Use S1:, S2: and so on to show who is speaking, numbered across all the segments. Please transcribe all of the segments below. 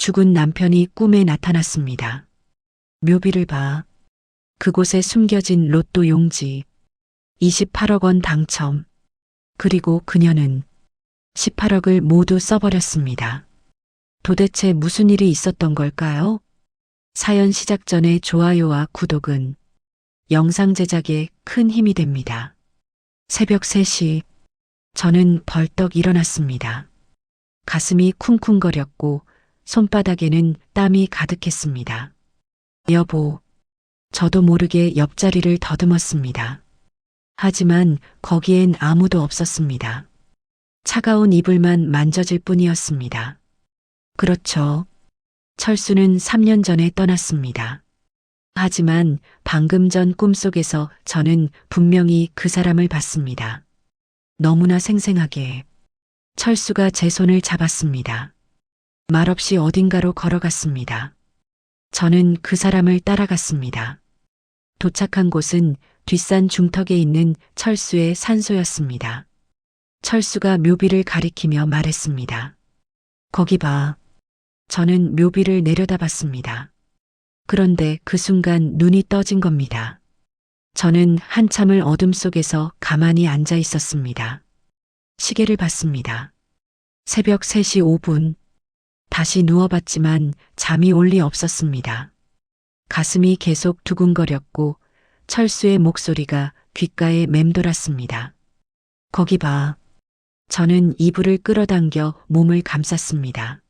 S1: 죽은 남편이 꿈에 나타났습니다. 묘비를 봐. 그곳에 숨겨진 로또 용지. 28억 원 당첨. 그리고 그녀는 18억을 모두 써버렸습니다. 도대체 무슨 일이 있었던 걸까요? 사연 시작 전에 좋아요와 구독은 영상 제작에 큰 힘이 됩니다. 새벽 3시 저는 벌떡 일어났습니다. 가슴이 쿵쿵거렸고 손바닥에는 땀이 가득했습니다. 여보, 저도 모르게 옆자리를 더듬었습니다. 하지만 거기엔 아무도 없었습니다. 차가운 이불만 만져질 뿐이었습니다. 그렇죠. 철수는 3년 전에 떠났습니다. 하지만 방금 전 꿈속에서 저는 분명히 그 사람을 봤습니다. 너무나 생생하게. 철수가 제 손을 잡았습니다. 말없이 어딘가로 걸어갔습니다. 저는 그 사람을 따라갔습니다. 도착한 곳은 뒷산 중턱에 있는 철수의 산소였습니다. 철수가 묘비를 가리키며 말했습니다. 거기 봐. 저는 묘비를 내려다봤습니다. 그런데 그 순간 눈이 떠진 겁니다. 저는 한참을 어둠 속에서 가만히 앉아 있었습니다. 시계를 봤습니다. 새벽 3시 5분. 다시 누워봤지만 잠이 올 리 없었습니다. 가슴이 계속 두근거렸고 철수의 목소리가 귓가에 맴돌았습니다. 거기 봐. 저는 이불을 끌어당겨 몸을 감쌌습니다.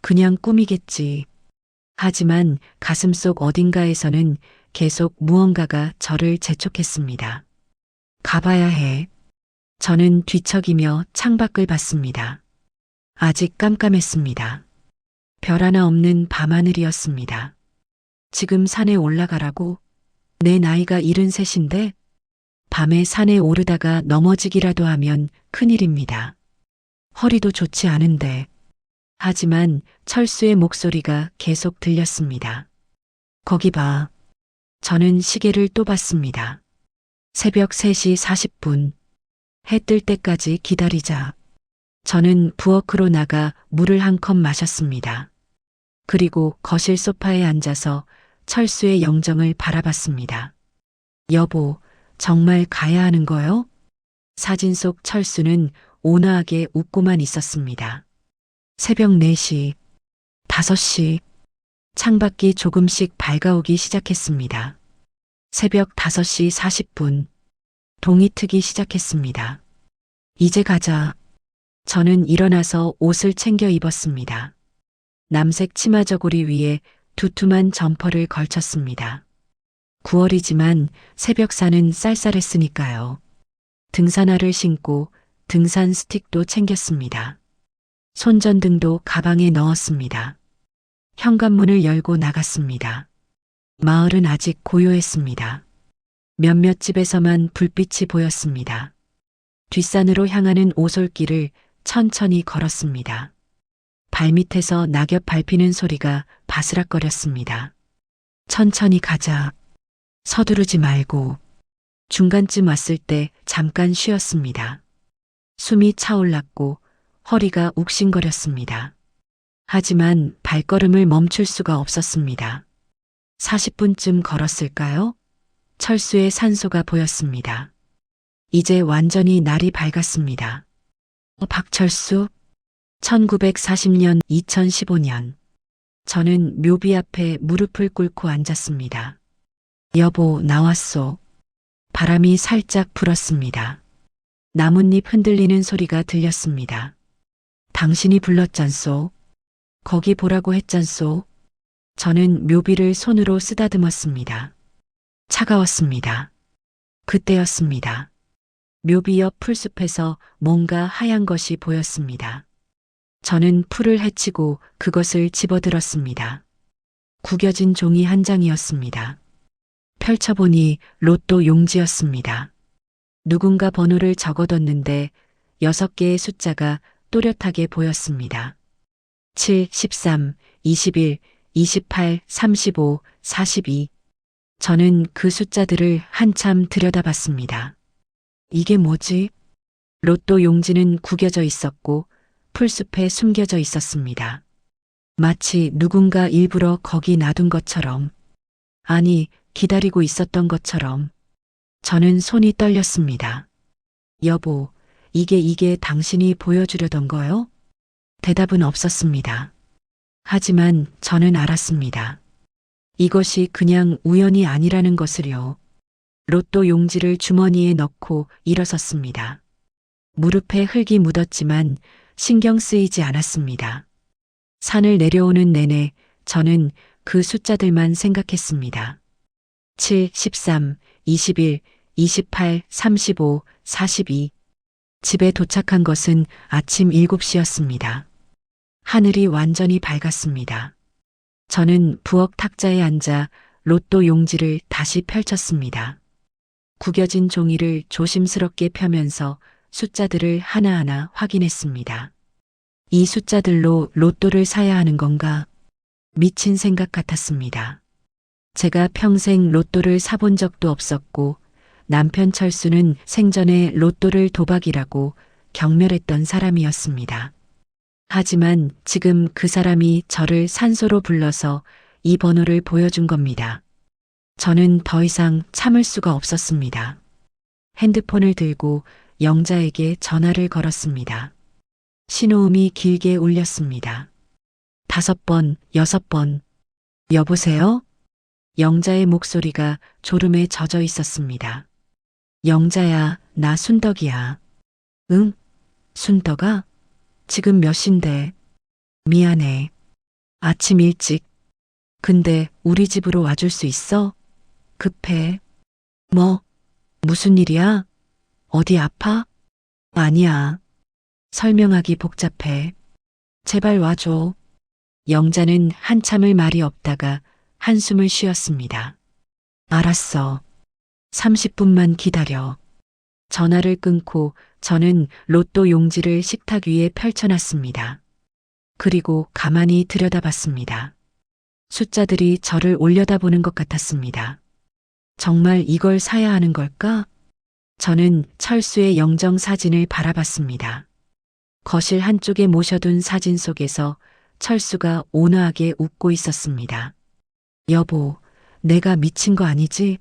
S1: 그냥 꿈이겠지. 하지만 가슴속 어딘가에서는 계속 무언가가 저를 재촉했습니다. 가봐야 해. 저는 뒤척이며 창밖을 봤습니다. 아직 깜깜했습니다. 별 하나 없는 밤하늘이었습니다. 지금 산에 올라가라고? 내 나이가 73인데 밤에 산에 오르다가 넘어지기라도 하면 큰일입니다. 허리도 좋지 않은데. 하지만 철수의 목소리가 계속 들렸습니다. 거기 봐. 저는 시계를 또 봤습니다. 새벽 3시 40분. 해 뜰 때까지 기다리자. 저는 부엌으로 나가 물을 한 컵 마셨습니다. 그리고 거실 소파에 앉아서 철수의 영정을 바라봤습니다. 여보, 정말 가야 하는 거요? 사진 속 철수는 온화하게 웃고만 있었습니다. 새벽 4시, 5시, 창밖이 조금씩 밝아오기 시작했습니다. 새벽 5시 40분, 동이 트기 시작했습니다. 이제 가자. 저는 일어나서 옷을 챙겨 입었습니다. 남색 치마 저고리 위에 두툼한 점퍼를 걸쳤습니다. 9월이지만 새벽산은 쌀쌀했으니까요. 등산화를 신고 등산 스틱도 챙겼습니다. 손전등도 가방에 넣었습니다. 현관문을 열고 나갔습니다. 마을은 아직 고요했습니다. 몇몇 집에서만 불빛이 보였습니다. 뒷산으로 향하는 오솔길을 천천히 걸었습니다. 발밑에서 낙엽 밟히는 소리가 바스락거렸습니다. 천천히 가자. 서두르지 말고. 중간쯤 왔을 때 잠깐 쉬었습니다. 숨이 차올랐고 허리가 욱신거렸습니다. 하지만 발걸음을 멈출 수가 없었습니다. 40분쯤 걸었을까요? 철수의 산소가 보였습니다. 이제 완전히 날이 밝았습니다. 박철수? 1940년, 2015년. 저는 묘비 앞에 무릎을 꿇고 앉았습니다. 여보, 나왔소. 바람이 살짝 불었습니다. 나뭇잎 흔들리는 소리가 들렸습니다. 당신이 불렀잖소. 거기 보라고 했잖소. 저는 묘비를 손으로 쓰다듬었습니다. 차가웠습니다. 그때였습니다. 묘비 옆 풀숲에서 뭔가 하얀 것이 보였습니다. 저는 풀을 헤치고 그것을 집어들었습니다. 구겨진 종이 한 장이었습니다. 펼쳐보니 로또 용지였습니다. 누군가 번호를 적어뒀는데 6개의 숫자가 또렷하게 보였습니다. 7, 13, 21, 28, 35, 42. 저는 그 숫자들을 한참 들여다봤습니다. 이게 뭐지? 로또 용지는 구겨져 있었고 풀숲에 숨겨져 있었습니다. 마치 누군가 일부러 거기 놔둔 것처럼, 아니, 기다리고 있었던 것처럼. 저는 손이 떨렸습니다. 여보, 이게 당신이 보여주려던 거요? 대답은 없었습니다. 하지만 저는 알았습니다. 이것이 그냥 우연이 아니라는 것을요. 로또 용지를 주머니에 넣고 일어섰습니다. 무릎에 흙이 묻었지만 신경 쓰이지 않았습니다. 산을 내려오는 내내 저는 그 숫자들만 생각했습니다. 7, 13, 21, 28, 35, 42. 집에 도착한 것은 아침 7시였습니다. 하늘이 완전히 밝았습니다. 저는 부엌 탁자에 앉아 로또 용지를 다시 펼쳤습니다. 구겨진 종이를 조심스럽게 펴면서 숫자들을 하나하나 확인했습니다. 이 숫자들로 로또를 사야 하는 건가? 미친 생각 같았습니다. 제가 평생 로또를 사본 적도 없었고 남편 철수는 생전에 로또를 도박이라고 경멸했던 사람이었습니다. 하지만 지금 그 사람이 저를 산소로 불러서 이 번호를 보여준 겁니다. 저는 더 이상 참을 수가 없었습니다. 핸드폰을 들고 영자에게 전화를 걸었습니다. 신호음이 길게 울렸습니다. 5번, 6번. 여보세요? 영자의 목소리가 졸음에 젖어 있었습니다. 영자야, 나 순덕이야. 응? 순덕아? 지금 몇 시인데? 미안해. 아침 일찍. 근데 우리 집으로 와줄 수 있어? 급해. 뭐? 무슨 일이야? 어디 아파? 아니야. 설명하기 복잡해. 제발 와줘. 영자는 한참을 말이 없다가 한숨을 쉬었습니다. 알았어. 30분만 기다려. 전화를 끊고 저는 로또 용지를 식탁 위에 펼쳐놨습니다. 그리고 가만히 들여다봤습니다. 숫자들이 저를 올려다보는 것 같았습니다. 정말 이걸 사야 하는 걸까? 저는 철수의 영정 사진을 바라봤습니다. 거실 한쪽에 모셔둔 사진 속에서 철수가 온화하게 웃고 있었습니다. 여보, 내가 미친 거 아니지?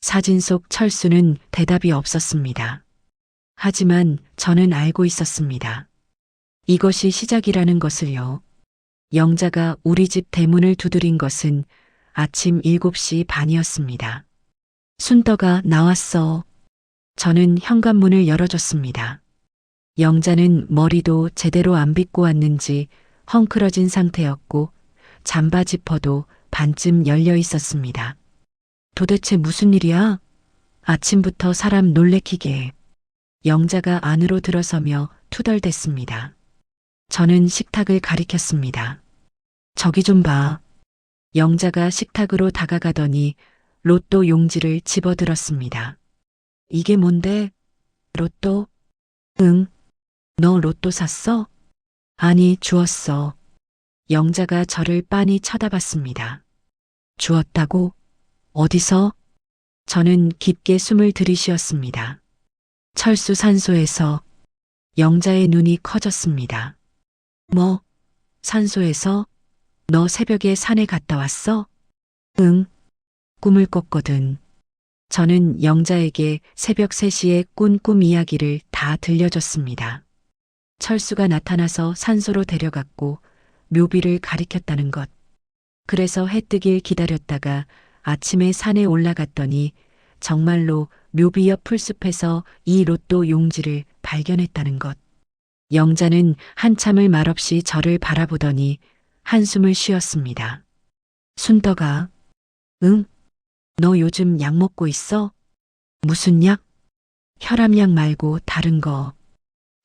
S1: 사진 속 철수는 대답이 없었습니다. 하지만 저는 알고 있었습니다. 이것이 시작이라는 것을요. 영자가 우리 집 대문을 두드린 것은 아침 7시 반이었습니다. 순덕아, 나왔어. 저는 현관문을 열어줬습니다. 영자는 머리도 제대로 안 빗고 왔는지 헝클어진 상태였고 잠바 지퍼도 반쯤 열려 있었습니다. 도대체 무슨 일이야? 아침부터 사람 놀래키게. 영자가 안으로 들어서며 투덜댔습니다. 저는 식탁을 가리켰습니다. 저기 좀 봐. 영자가 식탁으로 다가가더니 로또 용지를 집어들었습니다. 이게 뭔데? 로또? 응. 너 로또 샀어? 아니, 주웠어. 영자가 저를 빤히 쳐다봤습니다. 주웠다고? 어디서? 저는 깊게 숨을 들이쉬었습니다. 철수 산소에서. 영자의 눈이 커졌습니다. 뭐? 산소에서? 너 새벽에 산에 갔다 왔어? 응. 꿈을 꿨거든. 저는 영자에게 새벽 3시에 꾼 꿈 이야기를 다 들려줬습니다. 철수가 나타나서 산소로 데려갔고 묘비를 가리켰다는 것. 그래서 해 뜨길 기다렸다가 아침에 산에 올라갔더니 정말로 묘비 옆 풀숲에서 이 로또 용지를 발견했다는 것. 영자는 한참을 말없이 저를 바라보더니 한숨을 쉬었습니다. 순덕아. 응? 너 요즘 약 먹고 있어? 무슨 약? 혈압약 말고 다른 거.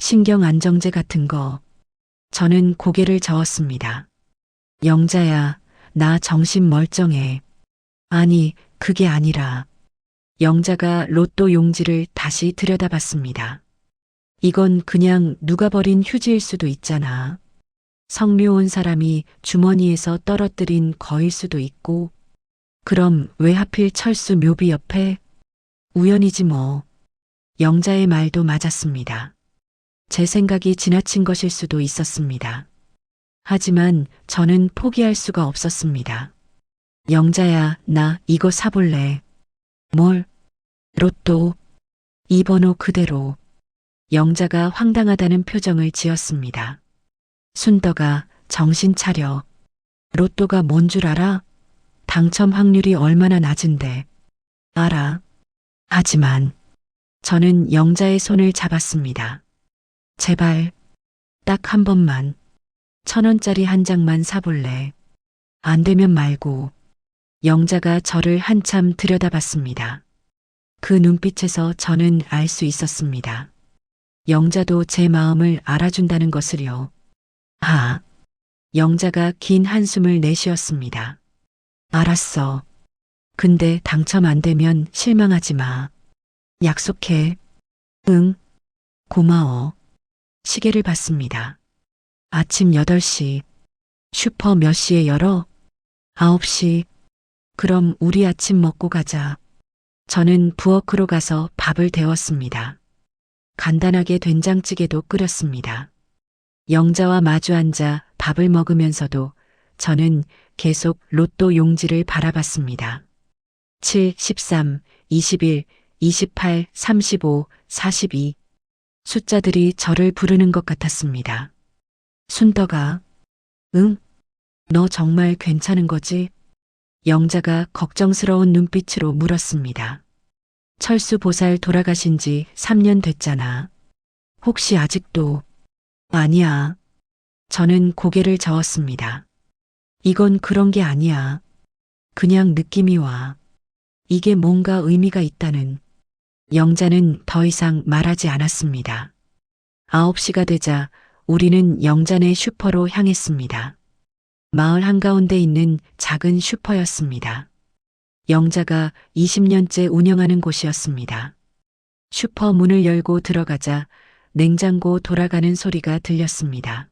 S1: 신경안정제 같은 거. 저는 고개를 저었습니다. 영자야, 나 정신 멀쩡해. 아니, 그게 아니라. 영자가 로또 용지를 다시 들여다봤습니다. 이건 그냥 누가 버린 휴지일 수도 있잖아. 성묘 온 사람이 주머니에서 떨어뜨린 거일 수도 있고. 그럼 왜 하필 철수 묘비 옆에? 우연이지 뭐. 영자의 말도 맞았습니다. 제 생각이 지나친 것일 수도 있었습니다. 하지만 저는 포기할 수가 없었습니다. 영자야, 나 이거 사볼래. 뭘? 로또. 이 번호 그대로. 영자가 황당하다는 표정을 지었습니다. 순덕아, 정신 차려. 로또가 뭔 줄 알아? 당첨 확률이 얼마나 낮은데. 알아. 하지만 저는 영자의 손을 잡았습니다. 제발, 딱 한 번만. 1,000원짜리 한 장만 사볼래. 안 되면 말고. 영자가 저를 한참 들여다봤습니다. 그 눈빛에서 저는 알 수 있었습니다. 영자도 제 마음을 알아준다는 것을요. 아, 영자가 긴 한숨을 내쉬었습니다. 알았어. 근데 당첨 안 되면 실망하지 마. 약속해. 응, 고마워. 시계를 봤습니다. 아침 8시. 슈퍼 몇 시에 열어? 9시. 그럼 우리 아침 먹고 가자. 저는 부엌으로 가서 밥을 데웠습니다. 간단하게 된장찌개도 끓였습니다. 영자와 마주 앉아 밥을 먹으면서도 저는 계속 로또 용지를 바라봤습니다. 7, 13, 21, 28, 35, 42. 숫자들이 저를 부르는 것 같았습니다. 순덕아, 응? 너 정말 괜찮은 거지? 영자가 걱정스러운 눈빛으로 물었습니다. 철수 보살 돌아가신 지 3년 됐잖아. 혹시 아직도? 아니야. 저는 고개를 저었습니다. 이건 그런 게 아니야. 그냥 느낌이 와. 이게 뭔가 의미가 있다는. 영자는 더 이상 말하지 않았습니다. 9시가 되자 우리는 영자네 슈퍼로 향했습니다. 마을 한가운데 있는 작은 슈퍼였습니다. 영자가 20년째 운영하는 곳이었습니다. 슈퍼 문을 열고 들어가자 냉장고 돌아가는 소리가 들렸습니다.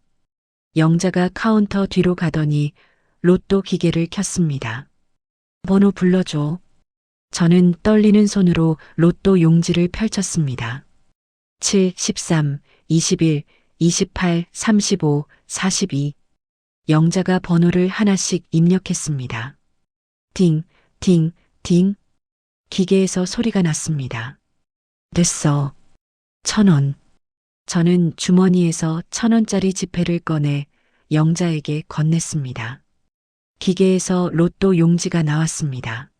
S1: 영자가 카운터 뒤로 가더니 로또 기계를 켰습니다. 번호 불러줘. 저는 떨리는 손으로 로또 용지를 펼쳤습니다. 7, 13, 21, 28, 35, 42. 영자가 번호를 하나씩 입력했습니다. 띵, 띵, 띵. 기계에서 소리가 났습니다. 됐어. 1,000원. 저는 주머니에서 1,000원짜리 지폐를 꺼내 영자에게 건넸습니다. 기계에서 로또 용지가 나왔습니다.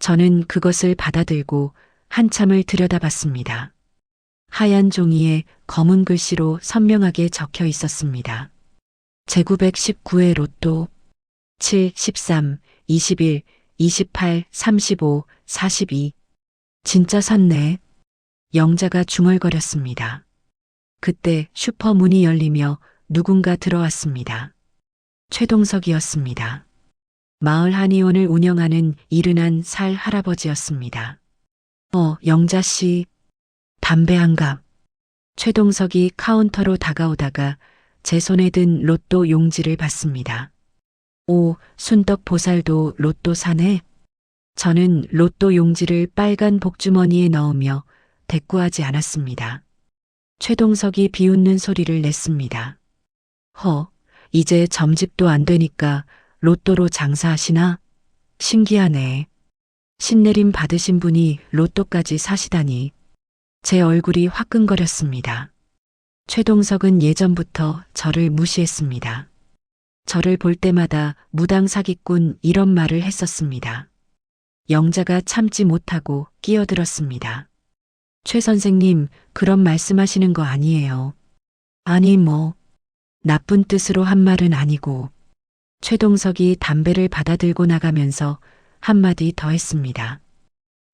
S1: 저는 그것을 받아들고 한참을 들여다봤습니다. 하얀 종이에 검은 글씨로 선명하게 적혀 있었습니다. 제919회 로또 7, 13, 21, 28, 35, 42. 진짜 샀네. 영자가 중얼거렸습니다. 그때 슈퍼 문이 열리며 누군가 들어왔습니다. 최동석이었습니다. 마을 한의원을 운영하는 이른한 살 할아버지였습니다. 영자 씨, 담배 한 갑. 최동석이 카운터로 다가오다가 제 손에 든 로또 용지를 받습니다. 오, 순덕 보살도 로또 사네? 저는 로또 용지를 빨간 복주머니에 넣으며 대꾸하지 않았습니다. 최동석이 비웃는 소리를 냈습니다. 이제 점집도 안 되니까 로또로 장사하시나? 신기하네. 신내림 받으신 분이 로또까지 사시다니. 제 얼굴이 화끈거렸습니다. 최동석은 예전부터 저를 무시했습니다. 저를 볼 때마다 무당 사기꾼 이런 말을 했었습니다. 영자가 참지 못하고 끼어들었습니다. 최 선생님, 그런 말씀하시는 거 아니에요. 아니 나쁜 뜻으로 한 말은 아니고. 최동석이 담배를 받아들고 나가면서 한마디 더 했습니다.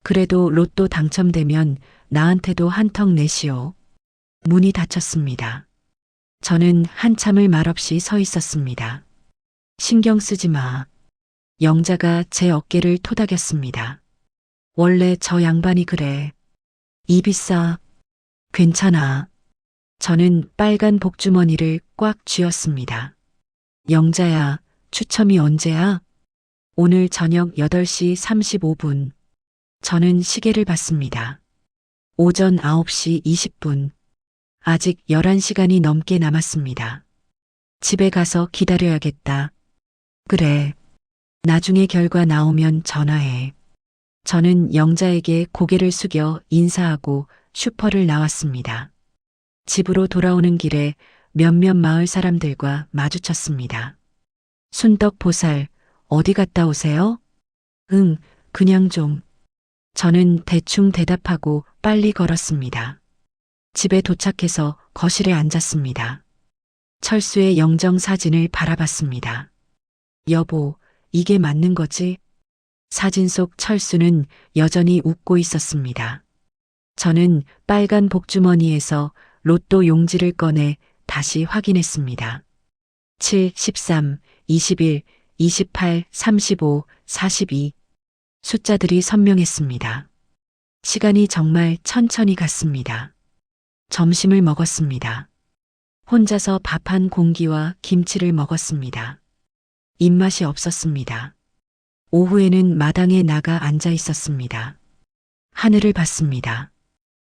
S1: 그래도 로또 당첨되면 나한테도 한턱 내시오. 문이 닫혔습니다. 저는 한참을 말없이 서 있었습니다. 신경 쓰지 마. 영자가 제 어깨를 토닥였습니다. 원래 저 양반이 그래. 입이 싸. 괜찮아. 저는 빨간 복주머니를 꽉 쥐었습니다. 영자야, 추첨이 언제야? 오늘 저녁 8시 35분. 저는 시계를 봤습니다. 오전 9시 20분. 아직 11시간이 넘게 남았습니다. 집에 가서 기다려야겠다. 그래. 나중에 결과 나오면 전화해. 저는 영자에게 고개를 숙여 인사하고 슈퍼를 나왔습니다. 집으로 돌아오는 길에 몇몇 마을 사람들과 마주쳤습니다. 순떡 보살, 어디 갔다 오세요? 응, 그냥 좀. 저는 대충 대답하고 빨리 걸었습니다. 집에 도착해서 거실에 앉았습니다. 철수의 영정 사진을 바라봤습니다. 여보, 이게 맞는 거지? 사진 속 철수는 여전히 웃고 있었습니다. 저는 빨간 복주머니에서 로또 용지를 꺼내 다시 확인했습니다. 7, 13, 21, 28, 35, 42. 숫자들이 선명했습니다. 시간이 정말 천천히 갔습니다. 점심을 먹었습니다. 혼자서 밥 한 공기와 김치를 먹었습니다. 입맛이 없었습니다. 오후에는 마당에 나가 앉아 있었습니다. 하늘을 봤습니다.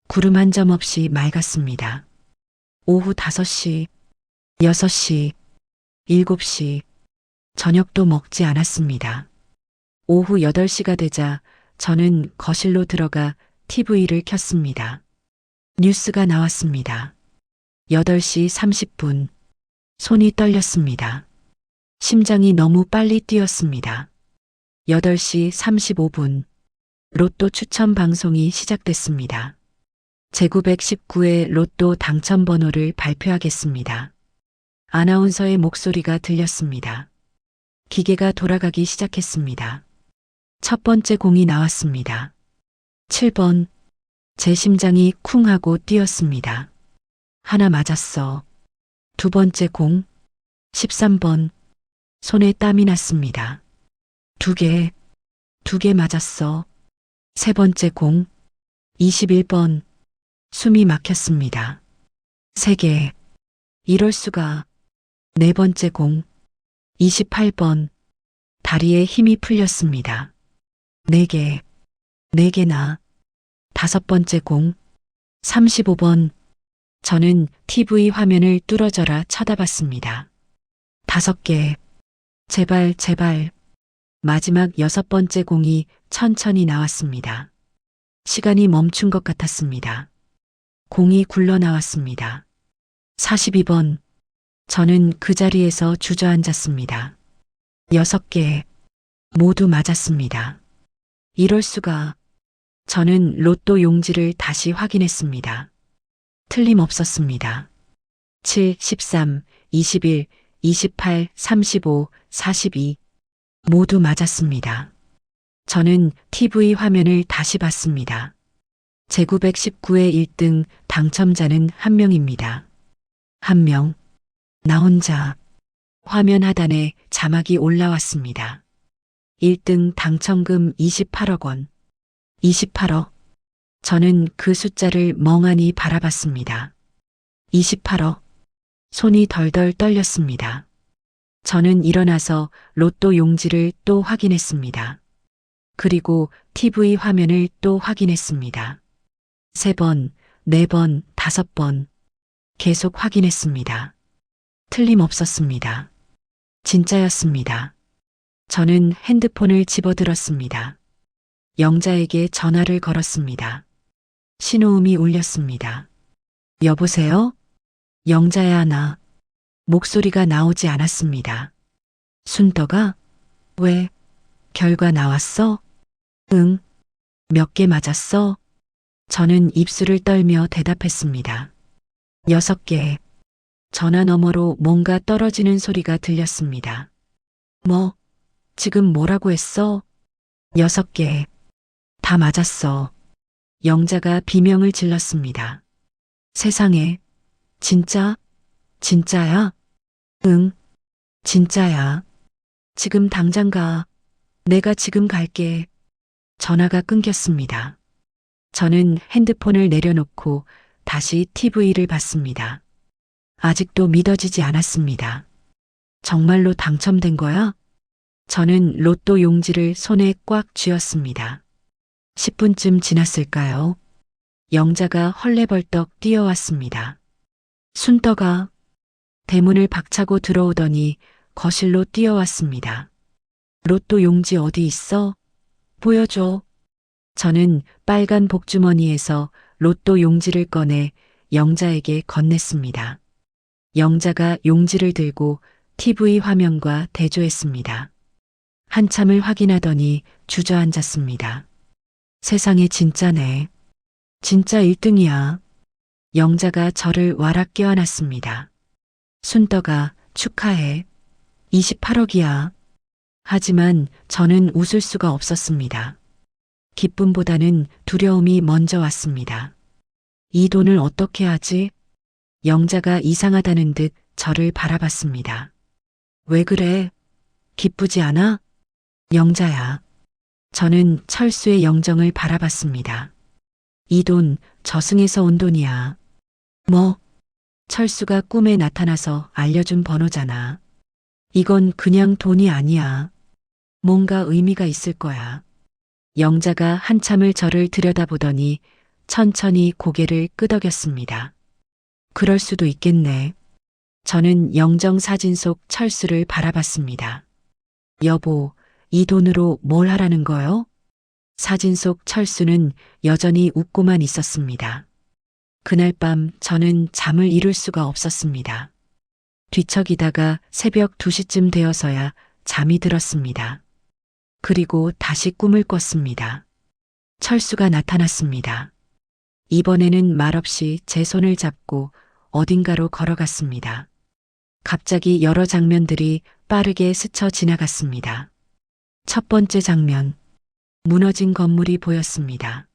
S1: 구름 한 점 없이 맑았습니다. 오후 5시, 6시, 7시, 저녁도 먹지 않았습니다. 오후 8시가 되자 저는 거실로 들어가 TV를 켰습니다. 뉴스가 나왔습니다. 8시 30분. 손이 떨렸습니다. 심장이 너무 빨리 뛰었습니다. 8시 35분. 로또 추첨 방송이 시작됐습니다. 제919회 로또 당첨 번호를 발표하겠습니다. 아나운서의 목소리가 들렸습니다. 기계가 돌아가기 시작했습니다. 첫 번째 공이 나왔습니다. 7번. 제 심장이 쿵 하고 뛰었습니다. 하나 맞았어. 두 번째 공. 13번. 손에 땀이 났습니다. 두 개 맞았어. 세 번째 공. 21번. 숨이 막혔습니다. 세 개. 이럴 수가. 네 번째 공. 28번. 다리에 힘이 풀렸습니다. 네 개. 네 개나. 다섯 번째 공. 35번. 저는 TV 화면을 뚫어져라 쳐다봤습니다. 5개. 제발, 제발. 마지막 6번째 공이 천천히 나왔습니다. 시간이 멈춘 것 같았습니다. 공이 굴러 나왔습니다. 42번. 저는 그 자리에서 주저앉았습니다. 6개. 모두 맞았습니다. 이럴 수가. 저는 로또 용지를 다시 확인했습니다. 틀림없었습니다. 7, 13, 21, 28, 35, 42. 모두 맞았습니다. 저는 TV 화면을 다시 봤습니다. 제919회 1등 당첨자는 한 명입니다. 한 명. 나 혼자. 화면 하단에 자막이 올라왔습니다. 1등 당첨금 28억 원. 28억. 저는 그 숫자를 멍하니 바라봤습니다. 28억. 손이 덜덜 떨렸습니다. 저는 일어나서 로또 용지를 또 확인했습니다. 그리고 TV 화면을 또 확인했습니다. 3번, 4번, 5번. 계속 확인했습니다. 틀림없었습니다. 진짜였습니다. 저는 핸드폰을 집어들었습니다. 영자에게 전화를 걸었습니다. 신호음이 울렸습니다. 여보세요? 영자야, 나. 목소리가 나오지 않았습니다. 순떡아? 왜? 결과 나왔어? 응. 몇 개 맞았어? 저는 입술을 떨며 대답했습니다. 6개. 전화 너머로 뭔가 떨어지는 소리가 들렸습니다. 뭐? 지금 뭐라고 했어? 6개. 다 맞았어. 영자가 비명을 질렀습니다. 세상에. 진짜? 진짜야? 응. 진짜야. 지금 당장 가. 내가 지금 갈게. 전화가 끊겼습니다. 저는 핸드폰을 내려놓고 다시 TV를 봤습니다. 아직도 믿어지지 않았습니다. 정말로 당첨된 거야? 저는 로또 용지를 손에 꽉 쥐었습니다. 10분쯤 지났을까요? 영자가 헐레벌떡 뛰어왔습니다. 순떡아, 대문을 박차고 들어오더니 거실로 뛰어왔습니다. 로또 용지 어디 있어? 보여줘. 저는 빨간 복주머니에서 로또 용지를 꺼내 영자에게 건넸습니다. 영자가 용지를 들고 TV 화면과 대조했습니다. 한참을 확인하더니 주저앉았습니다. 세상에 진짜네. 진짜 1등이야. 영자가 저를 와락 껴안았습니다. 순떡아, 축하해. 28억이야. 하지만 저는 웃을 수가 없었습니다. 기쁨보다는 두려움이 먼저 왔습니다. 이 돈을 어떻게 하지? 영자가 이상하다는 듯 저를 바라봤습니다. 왜 그래? 기쁘지 않아? 영자야. 저는 철수의 영정을 바라봤습니다. 이 돈 저승에서 온 돈이야. 뭐? 철수가 꿈에 나타나서 알려준 번호잖아. 이건 그냥 돈이 아니야. 뭔가 의미가 있을 거야. 영자가 한참을 저를 들여다보더니 천천히 고개를 끄덕였습니다. 그럴 수도 있겠네. 저는 영정 사진 속 철수를 바라봤습니다. 여보, 이 돈으로 뭘 하라는 거요? 사진 속 철수는 여전히 웃고만 있었습니다. 그날 밤 저는 잠을 이룰 수가 없었습니다. 뒤척이다가 새벽 2시쯤 되어서야 잠이 들었습니다. 그리고 다시 꿈을 꿨습니다. 철수가 나타났습니다. 이번에는 말없이 제 손을 잡고 어딘가로 걸어갔습니다. 갑자기 여러 장면들이 빠르게 스쳐 지나갔습니다. 첫 번째 장면, 무너진 건물이 보였습니다.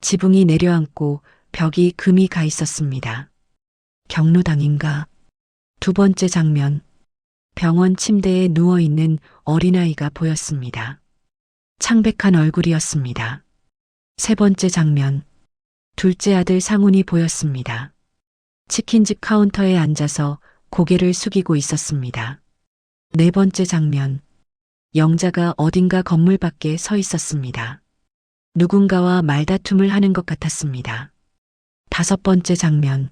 S1: 지붕이 내려앉고 벽이 금이 가 있었습니다. 경로당인가? 두 번째 장면, 병원 침대에 누워있는 어린아이가 보였습니다. 창백한 얼굴이었습니다. 세 번째 장면, 둘째 아들 상훈이 보였습니다. 치킨집 카운터에 앉아서 고개를 숙이고 있었습니다. 네 번째 장면, 영자가 어딘가 건물 밖에 서 있었습니다. 누군가와 말다툼을 하는 것 같았습니다. 다섯 번째 장면,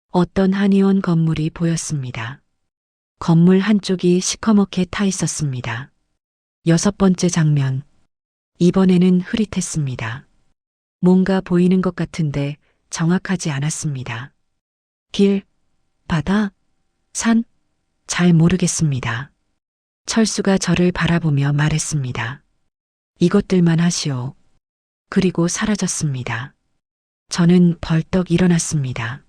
S1: 어떤 한의원 건물이 보였습니다. 건물 한쪽이 시커멓게 타 있었습니다. 여섯 번째 장면, 이번에는 흐릿했습니다. 뭔가 보이는 것 같은데 정확하지 않았습니다. 길, 바다, 산, 잘 모르겠습니다. 철수가 저를 바라보며 말했습니다. 이것들만 하시오. 그리고 사라졌습니다. 저는 벌떡 일어났습니다.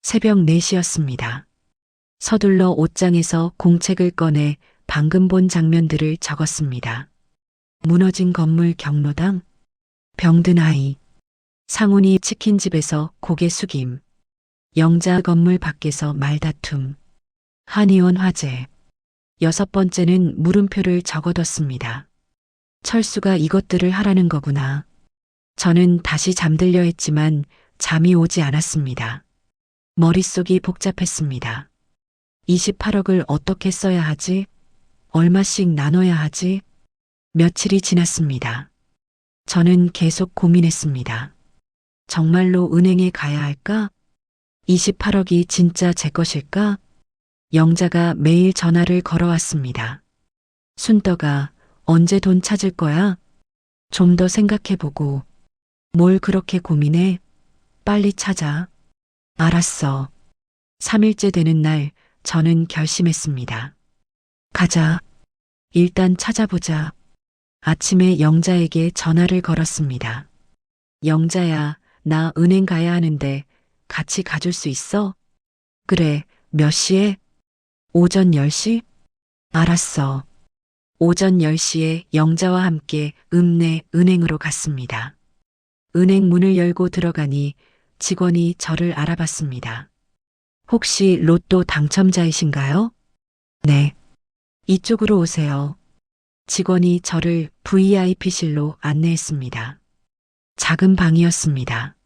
S1: 새벽 4시였습니다. 서둘러 옷장에서 공책을 꺼내 방금 본 장면들을 적었습니다. 무너진 건물 경로당, 병든 아이, 상훈이 치킨집에서 고개 숙임, 영자 건물 밖에서 말다툼, 한의원 화재. 여섯 번째는 물음표를 적어뒀습니다. 철수가 이것들을 하라는 거구나. 저는 다시 잠들려 했지만 잠이 오지 않았습니다. 머릿속이 복잡했습니다. 28억을 어떻게 써야 하지? 얼마씩 나눠야 하지? 며칠이 지났습니다. 저는 계속 고민했습니다. 정말로 은행에 가야 할까? 28억이 진짜 제 것일까? 영자가 매일 전화를 걸어왔습니다. 순떡아, 언제 돈 찾을 거야? 좀 더 생각해보고. 뭘 그렇게 고민해? 빨리 찾아. 알았어. 3일째 되는 날 저는 결심했습니다. 가자. 일단 찾아보자. 아침에 영자에게 전화를 걸었습니다. 영자야, 나 은행 가야 하는데 같이 가줄 수 있어? 그래, 몇 시에? 오전 10시? 알았어. 오전 10시에 영자와 함께 읍내 은행으로 갔습니다. 은행 문을 열고 들어가니 직원이 저를 알아봤습니다. 혹시 로또 당첨자이신가요? 네. 이쪽으로 오세요. 직원이 저를 VIP실로 안내했습니다. 작은 방이었습니다.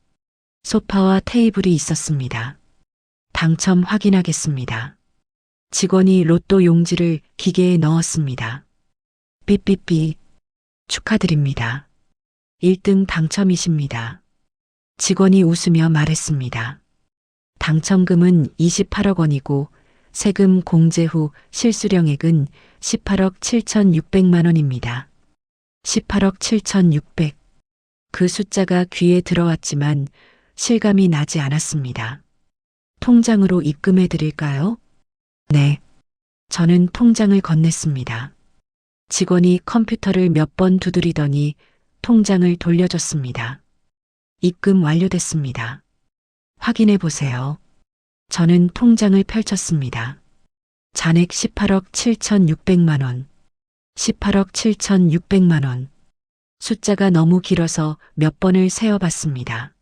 S1: 소파와 테이블이 있었습니다. 당첨 확인하겠습니다. 직원이 로또 용지를 기계에 넣었습니다. 삐삐삐. 축하드립니다. 1등 당첨이십니다. 직원이 웃으며 말했습니다. 당첨금은 28억 원이고 세금 공제 후 실수령액은 18억 7,600만 원입니다. 18억 7,600. 그 숫자가 귀에 들어왔지만 실감이 나지 않았습니다. 통장으로 입금해 드릴까요? 네. 저는 통장을 건넸습니다. 직원이 컴퓨터를 몇 번 두드리더니 통장을 돌려줬습니다. 입금 완료됐습니다. 확인해 보세요. 저는 통장을 펼쳤습니다. 잔액 18억 7,600만 원. 18억 7,600만 원. 숫자가 너무 길어서 몇 번을 세어봤습니다.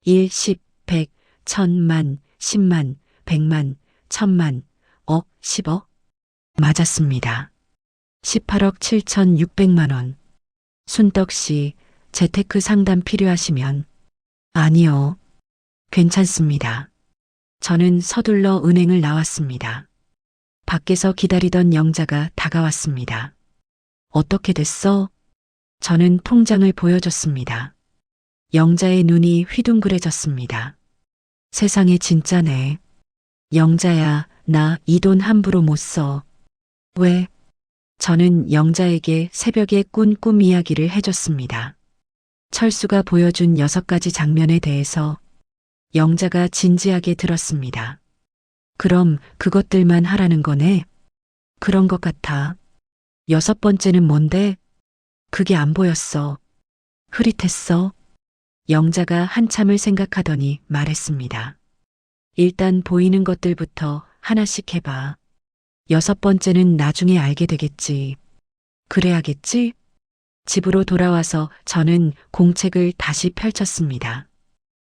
S1: 1, 10, 100, 1000만, 10만, 100만, 1000만, 억, 10억? 맞았습니다. 18억 7,600만 원. 순떡 씨, 재테크 상담 필요하시면. 아니요. 괜찮습니다. 저는 서둘러 은행을 나왔습니다. 밖에서 기다리던 영자가 다가왔습니다. 어떻게 됐어? 저는 통장을 보여줬습니다. 영자의 눈이 휘둥그레졌습니다. 세상에 진짜네. 영자야, 나 이 돈 함부로 못 써. 왜? 저는 영자에게 새벽에 꾼 꿈 이야기를 해줬습니다. 철수가 보여준 6가지 장면에 대해서 영자가 진지하게 들었습니다. 그럼 그것들만 하라는 거네? 그런 것 같아. 6번째는 뭔데? 그게 안 보였어. 흐릿했어. 영자가 한참을 생각하더니 말했습니다. 일단 보이는 것들부터 하나씩 해봐. 6번째는 나중에 알게 되겠지. 그래야겠지? 집으로 돌아와서 저는 공책을 다시 펼쳤습니다.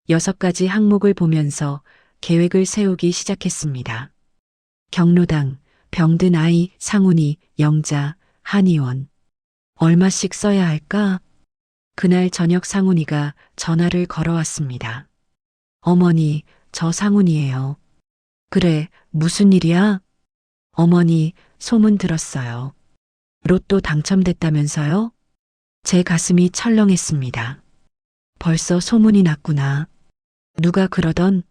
S1: 6가지 항목을 보면서 계획을 세우기 시작했습니다. 경로당, 병든 아이, 상훈이, 영자, 한의원. 얼마씩 써야 할까? 그날 저녁 상훈이가 전화를 걸어왔습니다. 어머니, 저 상훈이에요. 그래, 무슨 일이야? 어머니, 소문 들었어요. 로또 당첨됐다면서요? 제 가슴이 철렁했습니다. 벌써 소문이 났구나. 누가 그러던?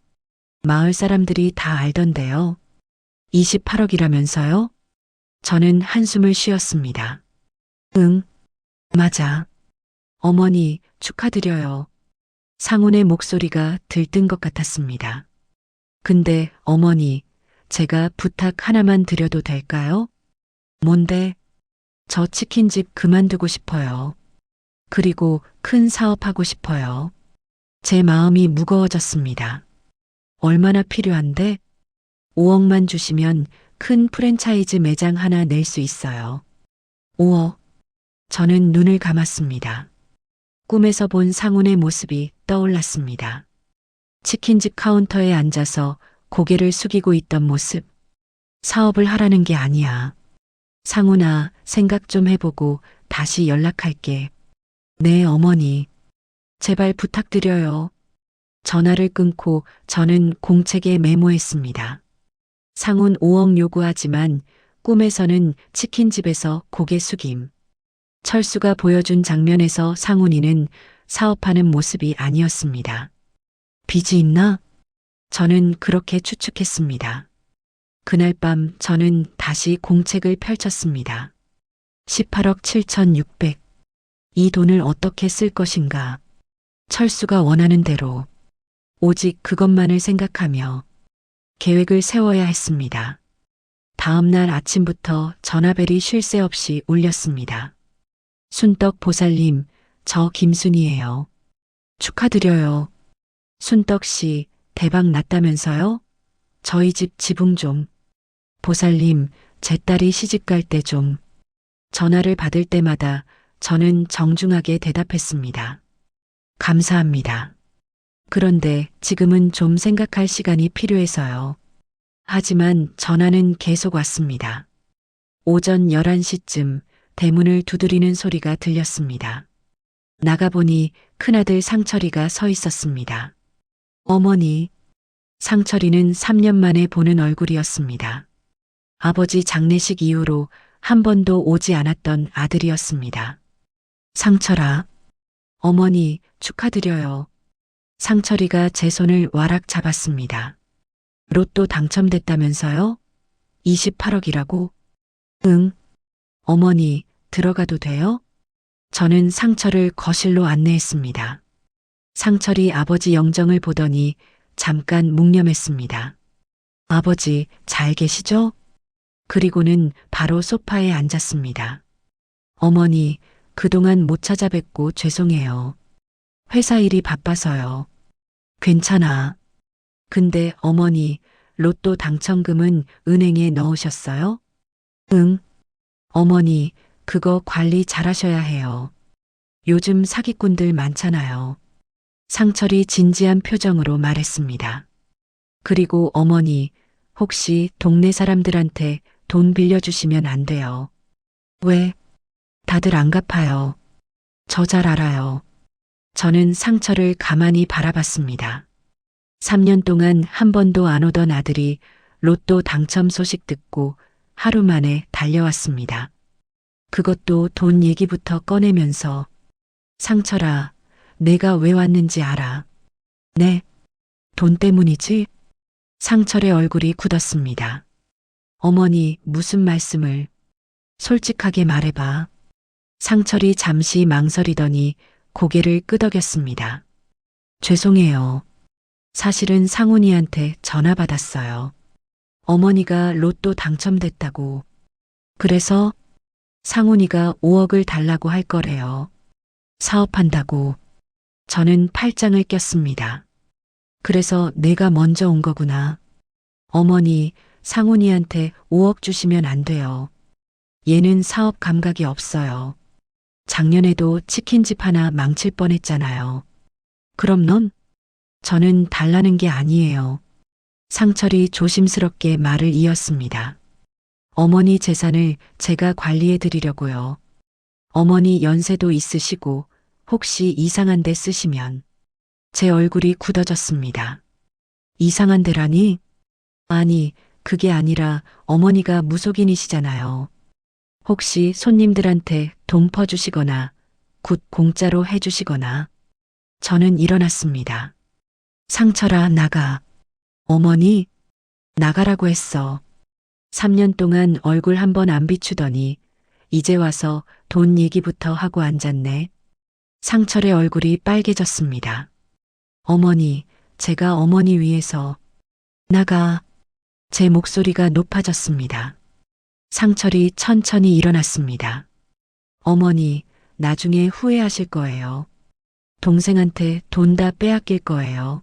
S1: 마을 사람들이 다 알던데요. 28억이라면서요? 저는 한숨을 쉬었습니다. 응, 맞아. 어머니, 축하드려요. 상훈의 목소리가 들뜬 것 같았습니다. 근데 어머니, 제가 부탁 하나만 드려도 될까요? 뭔데? 저 치킨집 그만두고 싶어요. 그리고 큰 사업하고 싶어요. 제 마음이 무거워졌습니다. 얼마나 필요한데? 5억만 주시면 큰 프랜차이즈 매장 하나 낼 수 있어요. 5억. 저는 눈을 감았습니다. 꿈에서 본 상훈의 모습이 떠올랐습니다. 치킨집 카운터에 앉아서 고개를 숙이고 있던 모습. 사업을 하라는 게 아니야. 상훈아, 생각 좀 해보고 다시 연락할게. 네, 어머니. 제발 부탁드려요. 전화를 끊고 저는 공책에 메모했습니다. 상훈 5억 요구하지만 꿈에서는 치킨집에서 고개 숙임. 철수가 보여준 장면에서 상훈이는 사업하는 모습이 아니었습니다. 빚이 있나? 저는 그렇게 추측했습니다. 그날 밤 저는 다시 공책을 펼쳤습니다. 18억 7,600. 이 돈을 어떻게 쓸 것인가? 철수가 원하는 대로. 오직 그것만을 생각하며 계획을 세워야 했습니다. 다음 날 아침부터 전화벨이 쉴 새 없이 울렸습니다. 순떡 보살님, 저 김순이에요. 축하드려요. 순떡 씨, 대박 났다면서요? 저희 집 지붕 좀. 보살님, 제 딸이 시집 갈 때 좀. 전화를 받을 때마다 저는 정중하게 대답했습니다. 감사합니다. 그런데 지금은 좀 생각할 시간이 필요해서요. 하지만 전화는 계속 왔습니다. 오전 11시쯤 대문을 두드리는 소리가 들렸습니다. 나가보니 큰아들 상철이가 서 있었습니다. 어머니. 상철이는 3년 만에 보는 얼굴이었습니다. 아버지 장례식 이후로 한 번도 오지 않았던 아들이었습니다. 상철아. 어머니, 축하드려요. 상철이가 제 손을 와락 잡았습니다. 로또 당첨됐다면서요? 28억이라고? 응. 어머니, 들어가도 돼요? 저는 상철을 거실로 안내했습니다. 상철이 아버지 영정을 보더니 잠깐 묵념했습니다. 아버지, 잘 계시죠? 그리고는 바로 소파에 앉았습니다. 어머니, 그동안 못 찾아뵙고 죄송해요. 회사 일이 바빠서요. 괜찮아. 근데 어머니, 로또 당첨금은 은행에 넣으셨어요? 응. 어머니, 그거 관리 잘하셔야 해요. 요즘 사기꾼들 많잖아요. 상철이 진지한 표정으로 말했습니다. 그리고 어머니, 혹시 동네 사람들한테 돈 빌려주시면 안 돼요. 왜? 다들 안 갚아요. 저 잘 알아요. 저는 상철을 가만히 바라봤습니다. 3년 동안 한 번도 안 오던 아들이 로또 당첨 소식 듣고 하루 만에 달려왔습니다. 그것도 돈 얘기부터 꺼내면서 상철아, 내가 왜 왔는지 알아. 네, 돈 때문이지? 상철의 얼굴이 굳었습니다. 어머니, 무슨 말씀을? 솔직하게 말해봐. 상철이 잠시 망설이더니 고개를 끄덕였습니다. 죄송해요. 사실은 상훈이한테 전화 받았어요. 어머니가 로또 당첨됐다고. 그래서 상훈이가 5억을 달라고 할 거래요. 사업한다고. 저는 팔짱을 꼈습니다. 그래서 내가 먼저 온 거구나. 어머니, 상훈이한테 5억 주시면 안 돼요. 얘는 사업 감각이 없어요. 작년에도 치킨집 하나 망칠 뻔했잖아요. 그럼 넌? 저는 달라는 게 아니에요. 상철이 조심스럽게 말을 이었습니다. 어머니 재산을 제가 관리해 드리려고요. 어머니 연세도 있으시고 혹시 이상한 데 쓰시면. 제 얼굴이 굳어졌습니다. 이상한 데라니? 아니, 그게 아니라 어머니가 무속인이시잖아요. 혹시 손님들한테 돈 퍼주시거나 굿 공짜로 해주시거나. 저는 일어났습니다. 상철아, 나가. 어머니, 나가라고 했어. 3년 동안 얼굴 한 번 안 비추더니 이제 와서 돈 얘기부터 하고 앉았네. 상철의 얼굴이 빨개졌습니다. 어머니, 제가 어머니 위해서. 나가. 제 목소리가 높아졌습니다. 상철이 천천히 일어났습니다. 어머니, 나중에 후회하실 거예요. 동생한테 돈 다 빼앗길 거예요.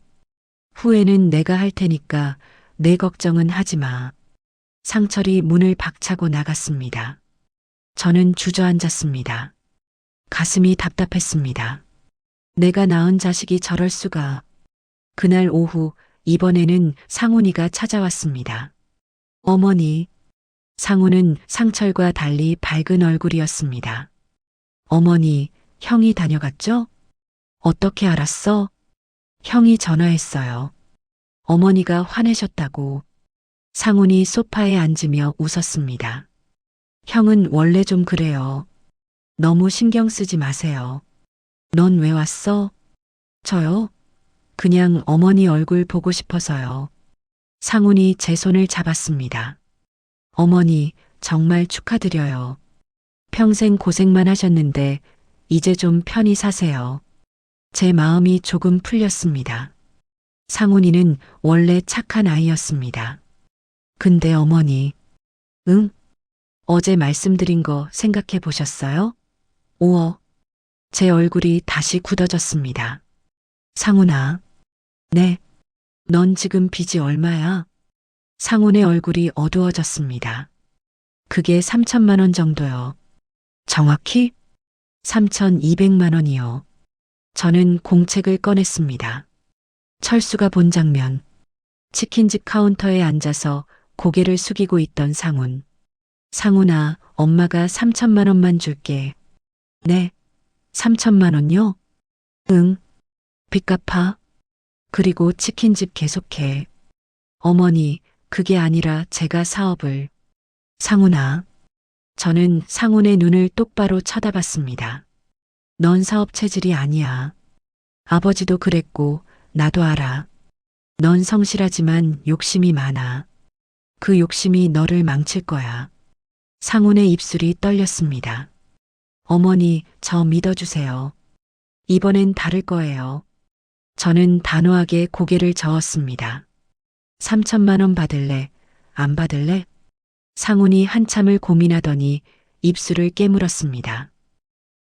S1: 후회는 내가 할 테니까 내 걱정은 하지 마. 상철이 문을 박차고 나갔습니다. 저는 주저앉았습니다. 가슴이 답답했습니다. 내가 낳은 자식이 저럴 수가. 그날 오후 이번에는 상훈이가 찾아왔습니다. 어머니. 상훈은 상철과 달리 밝은 얼굴이었습니다. 어머니, 형이 다녀갔죠? 어떻게 알았어? 형이 전화했어요. 어머니가 화내셨다고. 상훈이 소파에 앉으며 웃었습니다. 형은 원래 좀 그래요. 너무 신경 쓰지 마세요. 넌 왜 왔어? 저요? 그냥 어머니 얼굴 보고 싶어서요. 상훈이 제 손을 잡았습니다. 어머니, 정말 축하드려요. 평생 고생만 하셨는데 이제 좀 편히 사세요. 제 마음이 조금 풀렸습니다. 상훈이는 원래 착한 아이였습니다. 근데 어머니, 응? 어제 말씀드린 거 생각해 보셨어요? 5억. 제 얼굴이 다시 굳어졌습니다. 상훈아. 네. 넌 지금 빚이 얼마야? 상훈의 얼굴이 어두워졌습니다. 그게 3천만 원 정도요. 정확히? 3,200만 원이요. 저는 공책을 꺼냈습니다. 철수가 본 장면. 치킨집 카운터에 앉아서 고개를 숙이고 있던 상훈. 상훈아, 엄마가 3천만 원만 줄게. 네. 3천만 원요? 응. 빚 갚아. 그리고 치킨집 계속해. 어머니, 그게 아니라 제가 사업을. 상훈아. 저는 상훈의 눈을 똑바로 쳐다봤습니다. 넌 사업 체질이 아니야. 아버지도 그랬고 나도 알아. 넌 성실하지만 욕심이 많아. 그 욕심이 너를 망칠 거야. 상훈의 입술이 떨렸습니다. 어머니, 저 믿어주세요. 이번엔 다를 거예요. 저는 단호하게 고개를 저었습니다. 3천만 원 받을래? 안 받을래? 상훈이 한참을 고민하더니 입술을 깨물었습니다.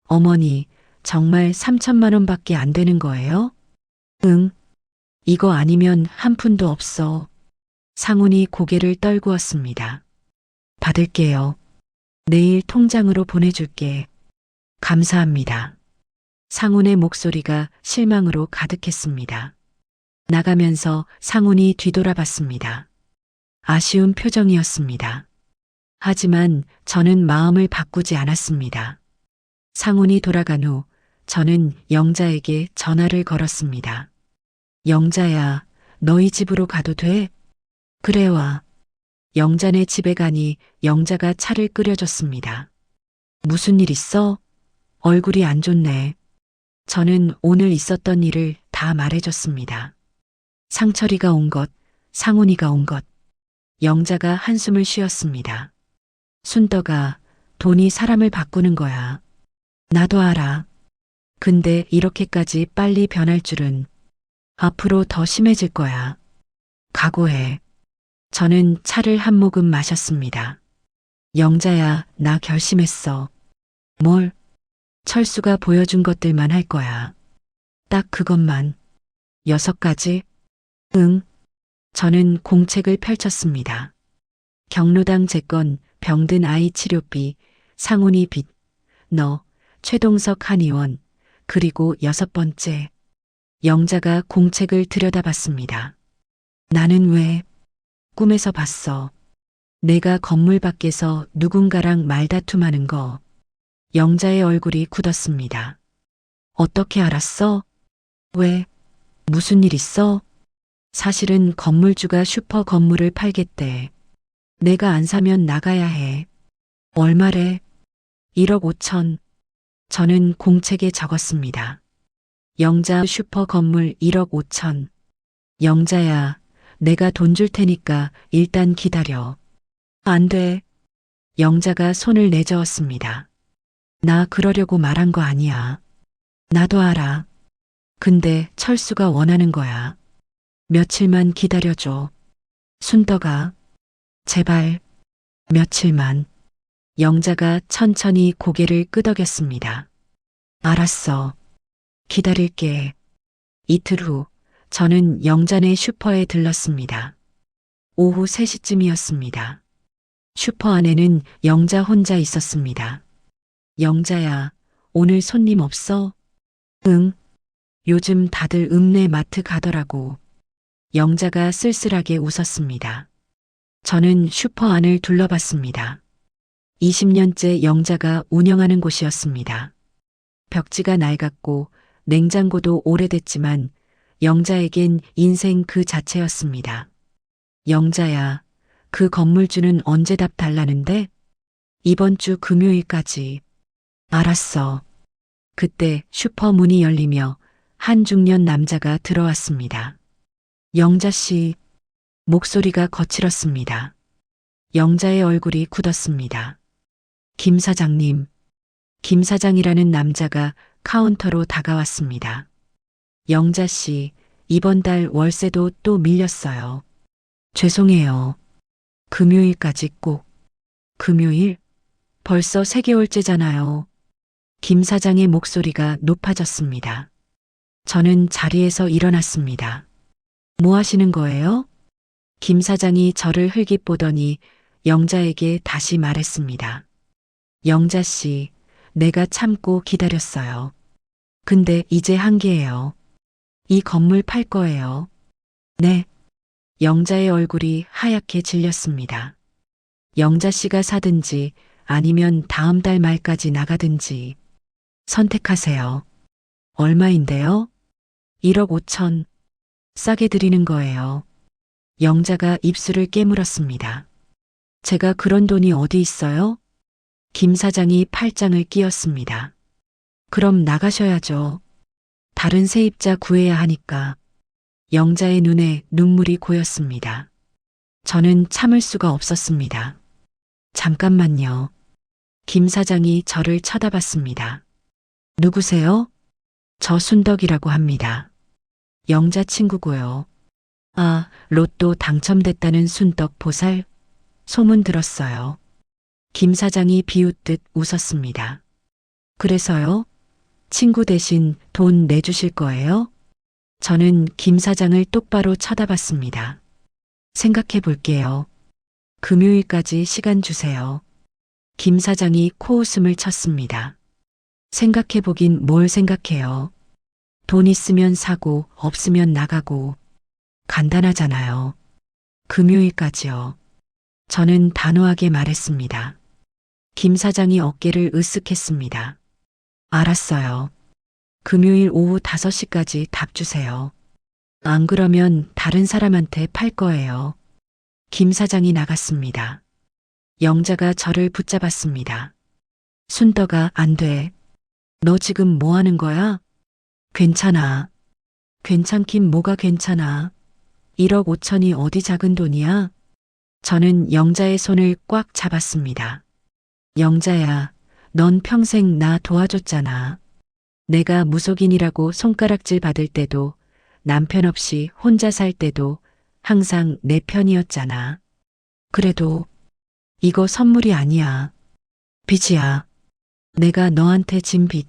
S1: 어머니, 정말 3천만 원밖에 안 되는 거예요? 응. 이거 아니면 한 푼도 없어. 상훈이 고개를 떨구었습니다. 받을게요. 내일 통장으로 보내줄게. 감사합니다. 상훈의 목소리가 실망으로 가득했습니다. 나가면서 상훈이 뒤돌아봤습니다. 아쉬운 표정이었습니다. 하지만 저는 마음을 바꾸지 않았습니다. 상훈이 돌아간 후 저는 영자에게 전화를 걸었습니다. 영자야, 너희 집으로 가도 돼? 그래 와. 영자네 집에 가니 영자가 차를 끓여줬습니다. 무슨 일 있어? 얼굴이 안 좋네. 저는 오늘 있었던 일을 다 말해줬습니다. 상철이가 온 것, 상훈이가 온 것. 영자가 한숨을 쉬었습니다. 순덕아, 돈이 사람을 바꾸는 거야. 나도 알아. 근데 이렇게까지 빨리 변할 줄은. 앞으로 더 심해질 거야. 각오해. 저는 차를 한 모금 마셨습니다. 영자야, 나 결심했어. 뭘? 철수가 보여준 것들만 할 거야. 딱 그것만. 6가지? 응. 저는 공책을 펼쳤습니다. 경로당 재건, 병든 아이 치료비, 상훈이 빚, 너, 최동석 한의원, 그리고 6번째. 영자가 공책을 들여다봤습니다. 나는 왜? 꿈에서 봤어. 내가 건물 밖에서 누군가랑 말다툼하는 거. 영자의 얼굴이 굳었습니다. 어떻게 알았어? 왜? 무슨 일 있어? 사실은 건물주가 슈퍼 건물을 팔겠대. 내가 안 사면 나가야 해. 얼마래? 1억 5천. 저는 공책에 적었습니다. 영자 슈퍼 건물 1억 5천. 영자야, 내가 돈 줄 테니까 일단 기다려. 안 돼. 영자가 손을 내저었습니다. 나 그러려고 말한 거 아니야. 나도 알아. 근데 철수가 원하는 거야. 며칠만 기다려줘. 순덕아, 제발. 며칠만. 영자가 천천히 고개를 끄덕였습니다. 알았어. 기다릴게. 이틀 후, 저는 영자네 슈퍼에 들렀습니다. 오후 3시쯤이었습니다. 슈퍼 안에는 영자 혼자 있었습니다. 영자야, 오늘 손님 없어? 응. 요즘 다들 읍내 마트 가더라고. 영자가 쓸쓸하게 웃었습니다. 저는 슈퍼 안을 둘러봤습니다. 20년째 영자가 운영하는 곳이었습니다. 벽지가 낡았고 냉장고도 오래됐지만 영자에겐 인생 그 자체였습니다. 영자야, 그 건물주는 언제 답 달라는데? 이번 주 금요일까지. 알았어. 그때 슈퍼 문이 열리며 한 중년 남자가 들어왔습니다. 영자 씨, 목소리가 거칠었습니다. 영자의 얼굴이 굳었습니다. 김 사장님. 김 사장이라는 남자가 카운터로 다가왔습니다. 영자 씨, 이번 달 월세도 또 밀렸어요. 죄송해요. 금요일까지 꼭. 금요일? 벌써 3개월째잖아요. 김 사장의 목소리가 높아졌습니다. 저는 자리에서 일어났습니다. 뭐 하시는 거예요? 김 사장이 저를 흘깃 보더니 영자에게 다시 말했습니다. 영자 씨, 내가 참고 기다렸어요. 근데 이제 한계예요. 이 건물 팔 거예요. 네. 영자의 얼굴이 하얗게 질렸습니다. 영자 씨가 사든지 아니면 다음 달 말까지 나가든지 선택하세요. 얼마인데요? 1억 5천. 싸게 드리는 거예요. 영자가 입술을 깨물었습니다. 제가 그런 돈이 어디 있어요? 김 사장이 팔짱을 끼었습니다. 그럼 나가셔야죠. 다른 세입자 구해야 하니까. 영자의 눈에 눈물이 고였습니다. 저는 참을 수가 없었습니다. 잠깐만요. 김 사장이 저를 쳐다봤습니다. 누구세요? 저 순덕이라고 합니다. 영자 친구고요. 아, 로또 당첨됐다는 순덕 보살? 소문 들었어요. 김 사장이 비웃듯 웃었습니다. 그래서요? 친구 대신 돈 내주실 거예요? 저는 김 사장을 똑바로 쳐다봤습니다. 생각해 볼게요. 금요일까지 시간 주세요. 김 사장이 코웃음을 쳤습니다. 생각해 보긴 뭘 생각해요. 돈 있으면 사고 없으면 나가고 간단하잖아요. 금요일까지요. 저는 단호하게 말했습니다. 김 사장이 어깨를 으쓱했습니다. 알았어요. 금요일 오후 5시까지 답 주세요. 안 그러면 다른 사람한테 팔 거예요. 김 사장이 나갔습니다. 영자가 저를 붙잡았습니다. 순덕아, 안 돼. 너 지금 뭐 하는 거야? 괜찮아. 괜찮긴 뭐가 괜찮아. 1억 5천이 어디 작은 돈이야? 저는 영자의 손을 꽉 잡았습니다. 영자야, 넌 평생 나 도와줬잖아. 내가 무속인이라고 손가락질 받을 때도 남편 없이 혼자 살 때도 항상 내 편이었잖아. 그래도 이거 선물이 아니야. 빚이야. 내가 너한테 진 빚.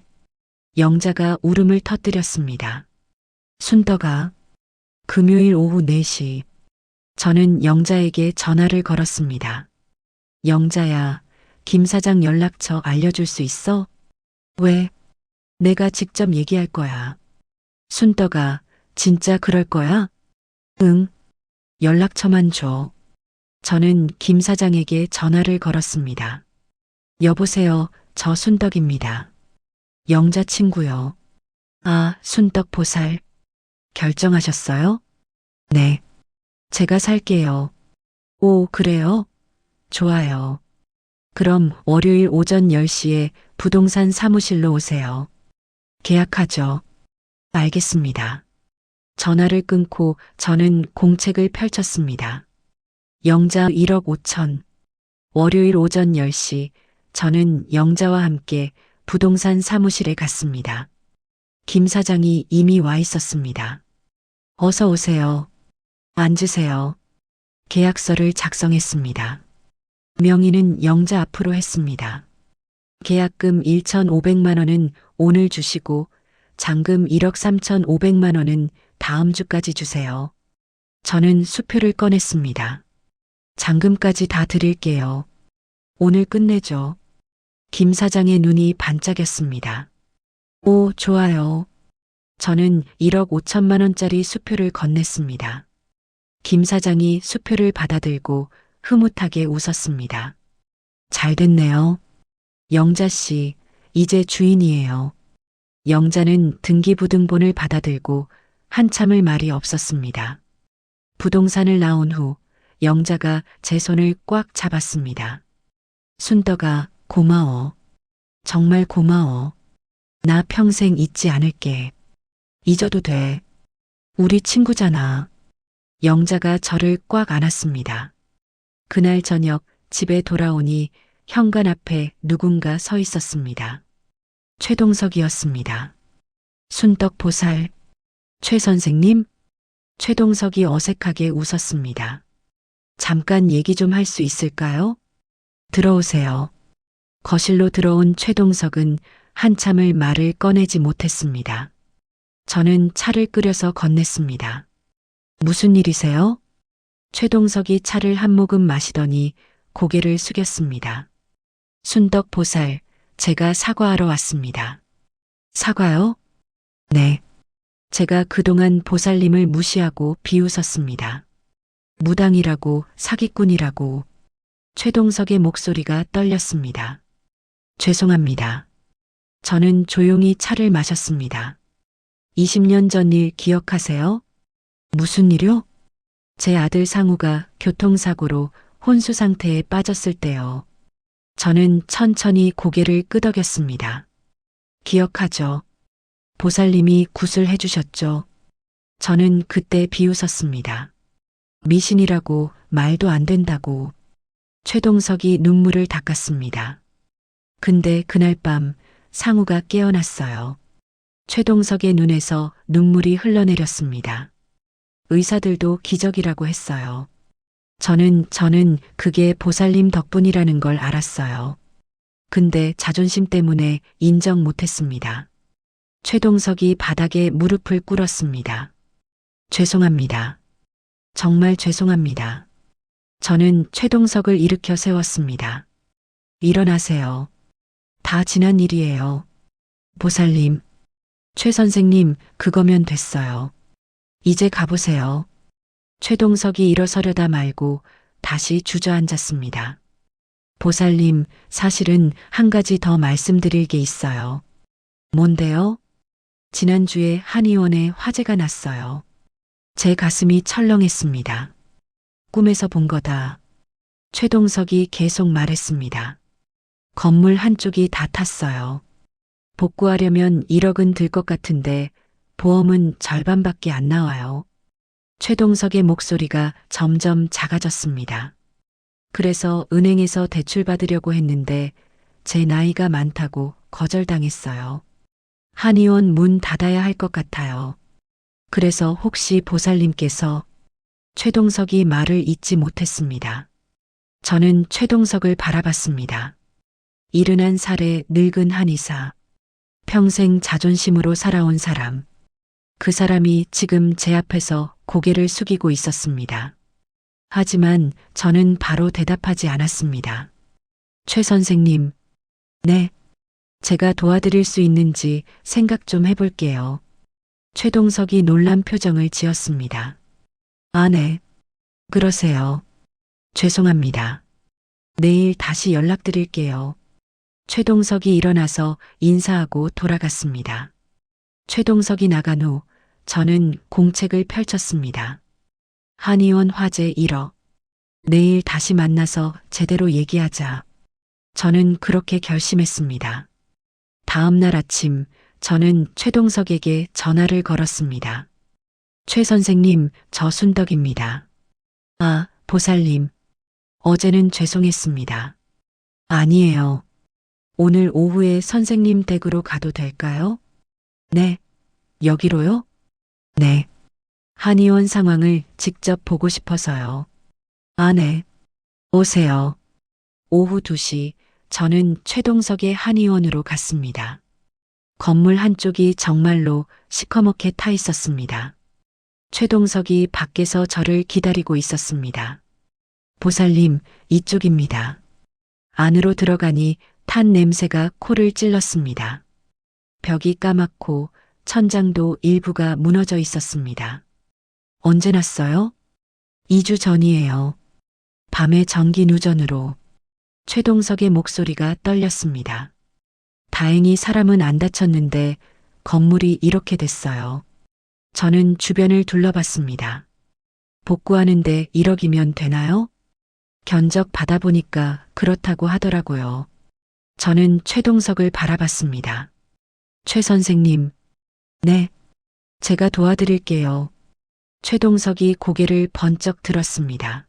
S1: 영자가 울음을 터뜨렸습니다. 순덕아, 금요일 오후 4시. 저는 영자에게 전화를 걸었습니다. 영자야, 김 사장 연락처 알려줄 수 있어? 왜? 내가 직접 얘기할 거야. 순덕아, 진짜 그럴 거야? 응. 연락처만 줘. 저는 김 사장에게 전화를 걸었습니다. 여보세요, 저 순덕입니다. 영자 친구요. 아, 순덕 보살. 결정하셨어요? 네. 제가 살게요. 오, 그래요? 좋아요. 그럼 월요일 오전 10시에 부동산 사무실로 오세요. 계약하죠. 알겠습니다. 전화를 끊고 저는 공책을 펼쳤습니다. 영자 1억 5천. 월요일 오전 10시 저는 영자와 함께 부동산 사무실에 갔습니다. 김 사장이 이미 와 있었습니다. 어서 오세요. 앉으세요. 계약서를 작성했습니다. 명의는 영자 앞으로 했습니다. 계약금 1,500만 원은 오늘 주시고 잔금 1억 3,500만 원은 다음 주까지 주세요. 저는 수표를 꺼냈습니다. 잔금까지 다 드릴게요. 오늘 끝내죠. 김 사장의 눈이 반짝였습니다. 오, 좋아요. 저는 1억 5천만 원짜리 수표를 건넸습니다. 김 사장이 수표를 받아들고 흐뭇하게 웃었습니다. 잘 됐네요. 영자 씨, 이제 주인이에요. 영자는 등기부등본을 받아들고 한참을 말이 없었습니다. 부동산을 나온 후 영자가 제 손을 꽉 잡았습니다. 순덕아, 고마워. 정말 고마워. 나 평생 잊지 않을게. 잊어도 돼. 우리 친구잖아. 영자가 저를 꽉 안았습니다. 그날 저녁 집에 돌아오니 현관 앞에 누군가 서 있었습니다. 최동석이었습니다. 순덕 보살, 최 선생님? 최동석이 어색하게 웃었습니다. 잠깐 얘기 좀 할 수 있을까요? 들어오세요. 거실로 들어온 최동석은 한참을 말을 꺼내지 못했습니다. 저는 차를 끓여서 건넸습니다. 무슨 일이세요? 최동석이 차를 한 모금 마시더니 고개를 숙였습니다. 순덕 보살, 제가 사과하러 왔습니다. 사과요? 네. 제가 그동안 보살님을 무시하고 비웃었습니다. 무당이라고, 사기꾼이라고. 최동석의 목소리가 떨렸습니다. 죄송합니다. 저는 조용히 차를 마셨습니다. 20년 전 일 기억하세요? 무슨 일요? 제 아들 상우가 교통사고로 혼수 상태에 빠졌을 때요. 저는 천천히 고개를 끄덕였습니다. 기억하죠? 보살님이 구슬해 주셨죠. 저는 그때 비웃었습니다. 미신이라고 말도 안 된다고. 최동석이 눈물을 닦았습니다. 근데 그날 밤 상우가 깨어났어요. 최동석의 눈에서 눈물이 흘러내렸습니다. 의사들도 기적이라고 했어요. 저는 그게 보살님 덕분이라는 걸 알았어요. 근데 자존심 때문에 인정 못했습니다. 최동석이 바닥에 무릎을 꿇었습니다. 죄송합니다. 정말 죄송합니다. 저는 최동석을 일으켜 세웠습니다. 일어나세요. 다 지난 일이에요. 보살님, 최 선생님, 그거면 됐어요. 이제 가보세요. 최동석이 일어서려다 말고 다시 주저앉았습니다. 보살님, 사실은 한 가지 더 말씀드릴 게 있어요. 뭔데요? 지난주에 한의원에 화재가 났어요. 제 가슴이 철렁했습니다. 꿈에서 본 거다. 최동석이 계속 말했습니다. 건물 한쪽이 다 탔어요. 복구하려면 1억은 들 것 같은데 보험은 절반밖에 안 나와요. 최동석의 목소리가 점점 작아졌습니다. 그래서 은행에서 대출 받으려고 했는데 제 나이가 많다고 거절당했어요. 한의원 문 닫아야 할 것 같아요. 그래서 혹시 보살님께서 최동석이 말을 잇지 못했습니다. 저는 최동석을 바라봤습니다. 71살의 늙은 한의사. 평생 자존심으로 살아온 사람. 그 사람이 지금 제 앞에서 고개를 숙이고 있었습니다. 하지만 저는 바로 대답하지 않았습니다. 최 선생님, 네. 제가 도와드릴 수 있는지 생각 좀 해볼게요. 최동석이 놀란 표정을 지었습니다. 아, 네. 그러세요. 죄송합니다. 내일 다시 연락드릴게요. 최동석이 일어나서 인사하고 돌아갔습니다. 최동석이 나간 후 저는 공책을 펼쳤습니다. 한의원 화재 1억. 내일 다시 만나서 제대로 얘기하자. 저는 그렇게 결심했습니다. 다음 날 아침 저는 최동석에게 전화를 걸었습니다. 최 선생님, 저 순덕입니다. 아, 보살님. 어제는 죄송했습니다. 아니에요. 오늘 오후에 선생님 댁으로 가도 될까요? 네. 여기로요? 네. 한의원 상황을 직접 보고 싶어서요. 아, 네. 오세요. 오후 2시 저는 최동석의 한의원으로 갔습니다. 건물 한쪽이 정말로 시커멓게 타 있었습니다. 최동석이 밖에서 저를 기다리고 있었습니다. 보살님, 이쪽입니다. 안으로 들어가니 탄 냄새가 코를 찔렀습니다. 벽이 까맣고 천장도 일부가 무너져 있었습니다. 언제 났어요? 2주 전이에요. 밤에 전기 누전으로. 최동석의 목소리가 떨렸습니다. 다행히 사람은 안 다쳤는데 건물이 이렇게 됐어요. 저는 주변을 둘러봤습니다. 복구하는데 1억이면 되나요? 견적 받아보니까 그렇다고 하더라고요. 저는 최동석을 바라봤습니다. 최 선생님. 네. 제가 도와드릴게요. 최동석이 고개를 번쩍 들었습니다.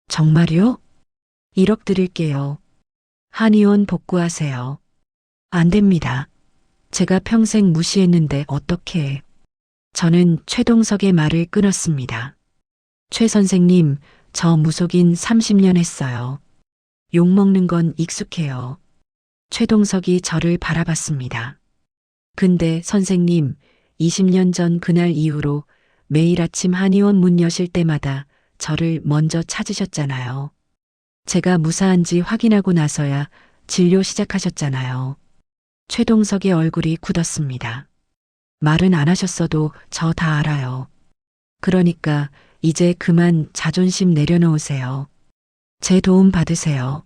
S1: 정말요? 1억 드릴게요. 한의원 복구하세요. 안 됩니다. 제가 평생 무시했는데 어떻게. 저는 최동석의 말을 끊었습니다. 최 선생님, 저 무속인 30년 했어요. 욕먹는 건 익숙해요. 최동석이 저를 바라봤습니다. 근데 선생님, 20년 전 그날 이후로 매일 아침 한의원 문 여실 때마다 저를 먼저 찾으셨잖아요. 제가 무사한지 확인하고 나서야 진료 시작하셨잖아요. 최동석의 얼굴이 굳었습니다. 말은 안 하셨어도 저 다 알아요. 그러니까 이제 그만 자존심 내려놓으세요. 제 도움 받으세요.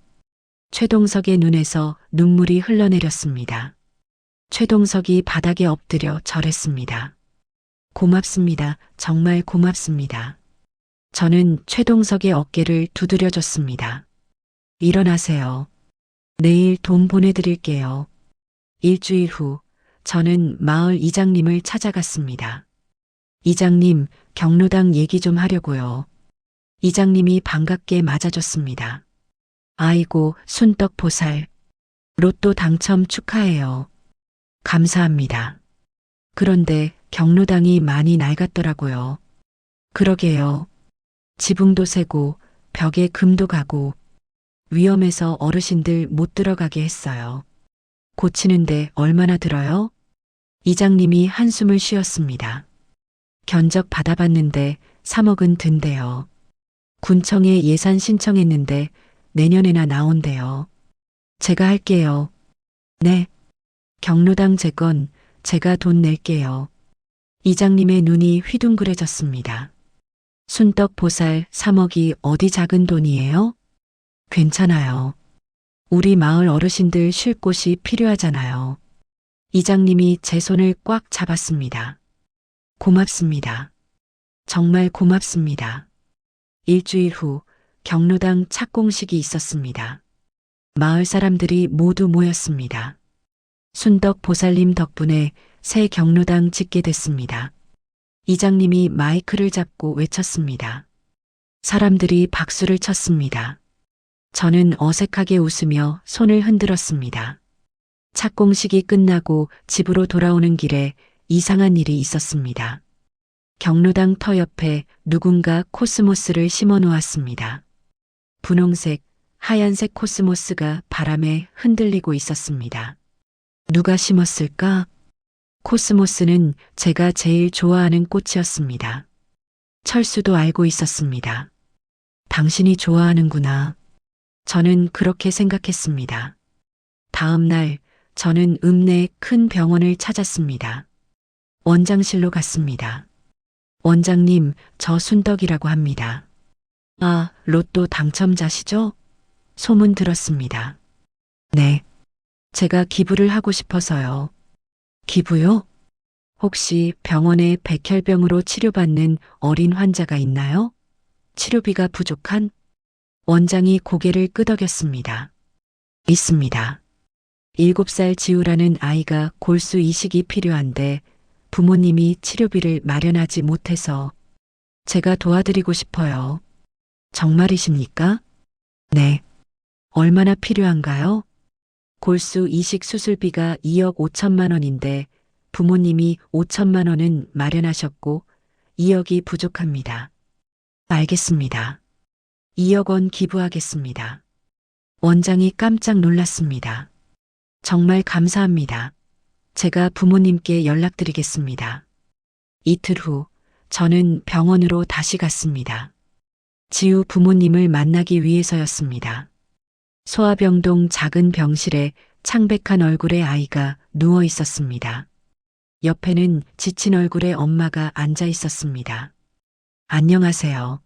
S1: 최동석의 눈에서 눈물이 흘러내렸습니다. 최동석이 바닥에 엎드려 절했습니다. 고맙습니다. 정말 고맙습니다. 저는 최동석의 어깨를 두드려줬습니다. 일어나세요. 내일 돈 보내드릴게요. 일주일 후 저는 마을 이장님을 찾아갔습니다. 이장님, 경로당 얘기 좀 하려고요. 이장님이 반갑게 맞아줬습니다. 아이고, 순떡 보살. 로또 당첨 축하해요. 감사합니다. 그런데 경로당이 많이 낡았더라고요. 그러게요. 지붕도 새고 벽에 금도 가고 위험해서 어르신들 못 들어가게 했어요. 고치는데 얼마나 들어요? 이장님이 한숨을 쉬었습니다. 견적 받아봤는데 3억은 든대요. 군청에 예산 신청했는데 내년에나 나온대요. 제가 할게요. 네. 경로당 제 건 제가 돈 낼게요. 이장님의 눈이 휘둥그레졌습니다. 순떡 보살 3억이 어디 작은 돈이에요? 괜찮아요. 우리 마을 어르신들 쉴 곳이 필요하잖아요. 이장님이 제 손을 꽉 잡았습니다. 고맙습니다. 정말 고맙습니다. 일주일 후 경로당 착공식이 있었습니다. 마을 사람들이 모두 모였습니다. 순덕 보살님 덕분에 새 경로당 짓게 됐습니다. 이장님이 마이크를 잡고 외쳤습니다. 사람들이 박수를 쳤습니다. 저는 어색하게 웃으며 손을 흔들었습니다. 착공식이 끝나고 집으로 돌아오는 길에 이상한 일이 있었습니다. 경로당 터 옆에 누군가 코스모스를 심어 놓았습니다. 분홍색, 하얀색 코스모스가 바람에 흔들리고 있었습니다. 누가 심었을까? 코스모스는 제가 제일 좋아하는 꽃이었습니다. 철수도 알고 있었습니다. 당신이 좋아하는구나. 저는 그렇게 생각했습니다. 다음 날 저는 읍내 큰 병원을 찾았습니다. 원장실로 갔습니다. 원장님, 저 순덕이라고 합니다. 아, 로또 당첨자시죠? 소문 들었습니다. 네. 제가 기부를 하고 싶어서요. 기부요? 혹시 병원에 백혈병으로 치료받는 어린 환자가 있나요? 치료비가 부족한? 원장이 고개를 끄덕였습니다. 있습니다. 7살 지우라는 아이가 골수 이식이 필요한데 부모님이 치료비를 마련하지 못해서 제가 도와드리고 싶어요. 정말이십니까? 네. 얼마나 필요한가요? 골수 이식 수술비가 2억 5천만 원인데 부모님이 5천만 원은 마련하셨고 2억이 부족합니다. 알겠습니다. 2억 원 기부하겠습니다. 원장이 깜짝 놀랐습니다. 정말 감사합니다. 제가 부모님께 연락드리겠습니다. 이틀 후 저는 병원으로 다시 갔습니다. 지우 부모님을 만나기 위해서였습니다. 소아병동 작은 병실에 창백한 얼굴의 아이가 누워 있었습니다. 옆에는 지친 얼굴의 엄마가 앉아 있었습니다. 안녕하세요.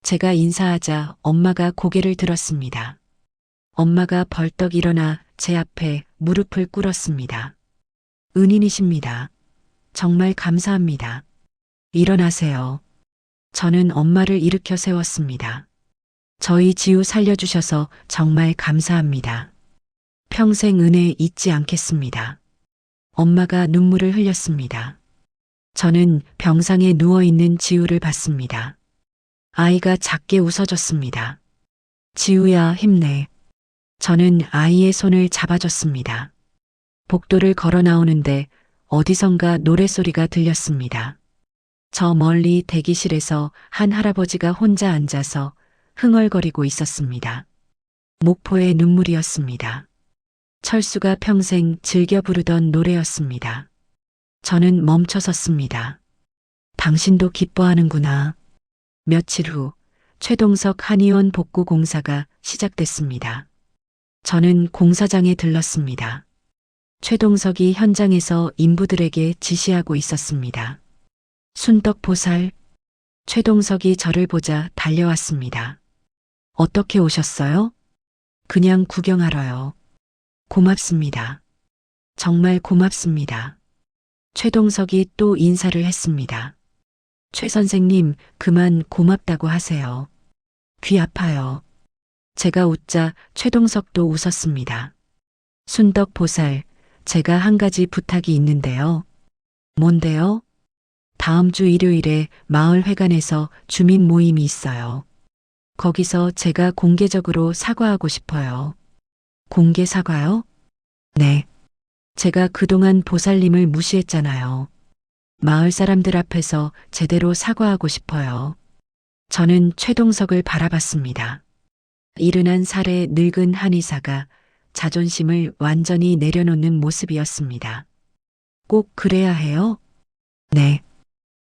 S1: 제가 인사하자 엄마가 고개를 들었습니다. 엄마가 벌떡 일어나 제 앞에 무릎을 꿇었습니다. 은인이십니다. 정말 감사합니다. 일어나세요. 저는 엄마를 일으켜 세웠습니다. 저희 지우 살려주셔서 정말 감사합니다. 평생 은혜 잊지 않겠습니다. 엄마가 눈물을 흘렸습니다. 저는 병상에 누워있는 지우를 봤습니다. 아이가 작게 웃어줬습니다. 지우야, 힘내. 저는 아이의 손을 잡아줬습니다. 복도를 걸어 나오는데 어디선가 노래소리가 들렸습니다. 저 멀리 대기실에서 한 할아버지가 혼자 앉아서 흥얼거리고 있었습니다. 목포의 눈물이었습니다. 철수가 평생 즐겨 부르던 노래였습니다. 저는 멈춰 섰습니다. 당신도 기뻐하는구나. 며칠 후 최동석 한의원 복구 공사가 시작됐습니다. 저는 공사장에 들렀습니다. 최동석이 현장에서 인부들에게 지시하고 있었습니다. 순떡 보살. 최동석이 저를 보자 달려왔습니다. 어떻게 오셨어요? 그냥 구경하러요. 고맙습니다. 정말 고맙습니다. 최동석이 또 인사를 했습니다. 최 선생님, 그만 고맙다고 하세요. 귀 아파요. 제가 웃자 최동석도 웃었습니다. 순덕 보살, 제가 한 가지 부탁이 있는데요. 뭔데요? 다음 주 일요일에 마을 회관에서 주민 모임이 있어요. 거기서 제가 공개적으로 사과하고 싶어요. 공개 사과요? 네. 제가 그동안 보살님을 무시했잖아요. 마을 사람들 앞에서 제대로 사과하고 싶어요. 저는 최동석을 바라봤습니다. 이른한 살의 늙은 한의사가 자존심을 완전히 내려놓는 모습이었습니다. 꼭 그래야 해요? 네.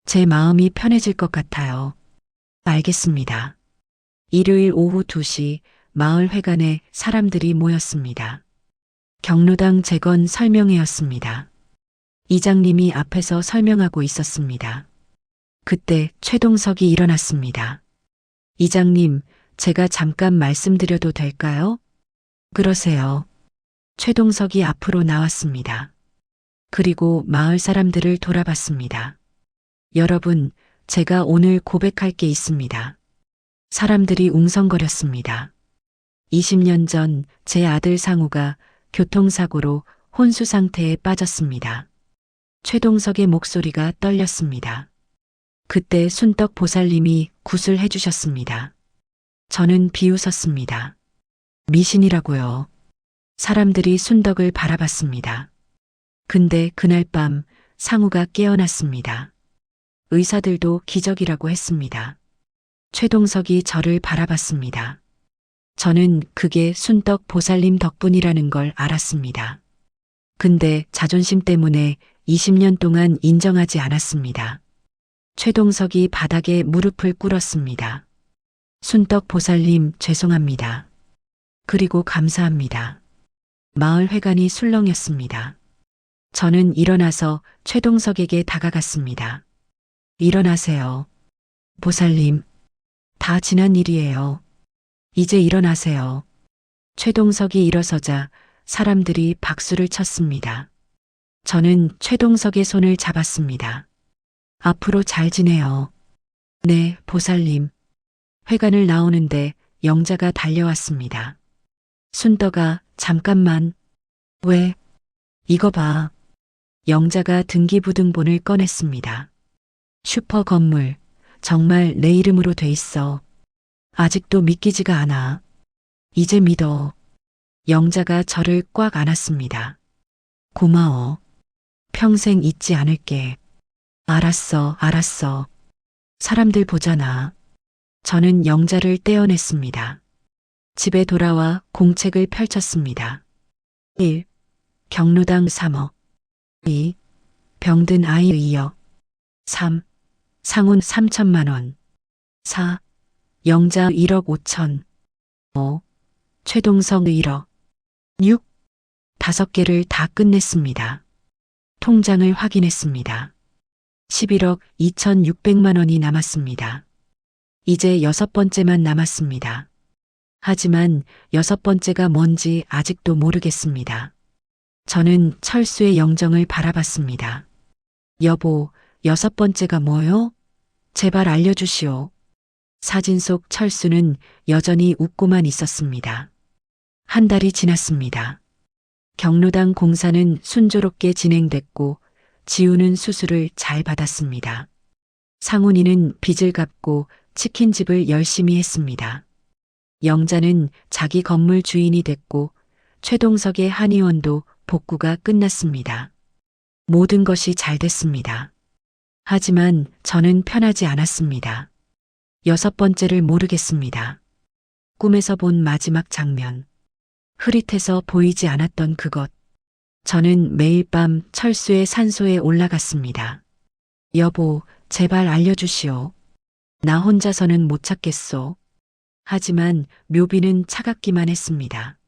S1: 제 마음이 편해질 것 같아요. 알겠습니다. 일요일 오후 2시 마을 회관에 사람들이 모였습니다. 경로당 재건 설명회였습니다. 이장님이 앞에서 설명하고 있었습니다. 그때 최동석이 일어났습니다. 이장님, 제가 잠깐 말씀드려도 될까요? 그러세요. 최동석이 앞으로 나왔습니다. 그리고 마을 사람들을 돌아봤습니다. 여러분, 제가 오늘 고백할 게 있습니다. 사람들이 웅성거렸습니다. 20년 전 제 아들 상우가 교통사고로 혼수 상태에 빠졌습니다. 최동석의 목소리가 떨렸습니다. 그때 순떡 보살님이 구슬해 주셨습니다. 저는 비웃었습니다. 미신이라고요. 사람들이 순덕을 바라봤습니다. 근데 그날 밤 상우가 깨어났습니다. 의사들도 기적이라고 했습니다. 최동석이 저를 바라봤습니다. 저는 그게 순떡 보살님 덕분이라는 걸 알았습니다. 근데 자존심 때문에 20년 동안 인정하지 않았습니다. 최동석이 바닥에 무릎을 꿇었습니다. 순떡 보살님 죄송합니다. 그리고 감사합니다. 마을 회관이 술렁였습니다. 저는 일어나서 최동석에게 다가갔습니다. 일어나세요. 보살님, 다 지난 일이에요. 이제 일어나세요. 최동석이 일어서자 사람들이 박수를 쳤습니다. 저는 최동석의 손을 잡았습니다. 앞으로 잘 지내요. 네, 보살님. 회관을 나오는데 영자가 달려왔습니다. 순떡아, 잠깐만. 왜? 이거 봐. 영자가 등기부등본을 꺼냈습니다. 슈퍼 건물, 정말 내 이름으로 돼 있어. 아직도 믿기지가 않아. 이제 믿어. 영자가 저를 꽉 안았습니다. 고마워. 평생 잊지 않을게. 알았어, 알았어. 사람들 보잖아. 저는 영자를 떼어냈습니다. 집에 돌아와 공책을 펼쳤습니다. 1. 경로당 3억. 2. 병든 아이 의역. 3. 상훈 3천만 원. 4. 영자 1억 5천. 5. 최동석 1억. 6. 5개를 다 끝냈습니다. 통장을 확인했습니다. 11억 2,600만 원이 남았습니다. 이제 6번째만 남았습니다. 하지만 6번째가 뭔지 아직도 모르겠습니다. 저는 철수의 영정을 바라봤습니다. 여보, 6번째가 뭐요? 제발 알려주시오. 사진 속 철수는 여전히 웃고만 있었습니다. 한 달이 지났습니다. 경로당 공사는 순조롭게 진행됐고 지우는 수술을 잘 받았습니다. 상훈이는 빚을 갚고 치킨집을 열심히 했습니다. 영자는 자기 건물 주인이 됐고 최동석의 한의원도 복구가 끝났습니다. 모든 것이 잘 됐습니다. 하지만 저는 편하지 않았습니다. 6번째를 모르겠습니다. 꿈에서 본 마지막 장면. 흐릿해서 보이지 않았던 그것. 저는 매일 밤 철수의 산소에 올라갔습니다. 여보, 제발 알려주시오. 나 혼자서는 못 찾겠소. 하지만 묘비는 차갑기만 했습니다.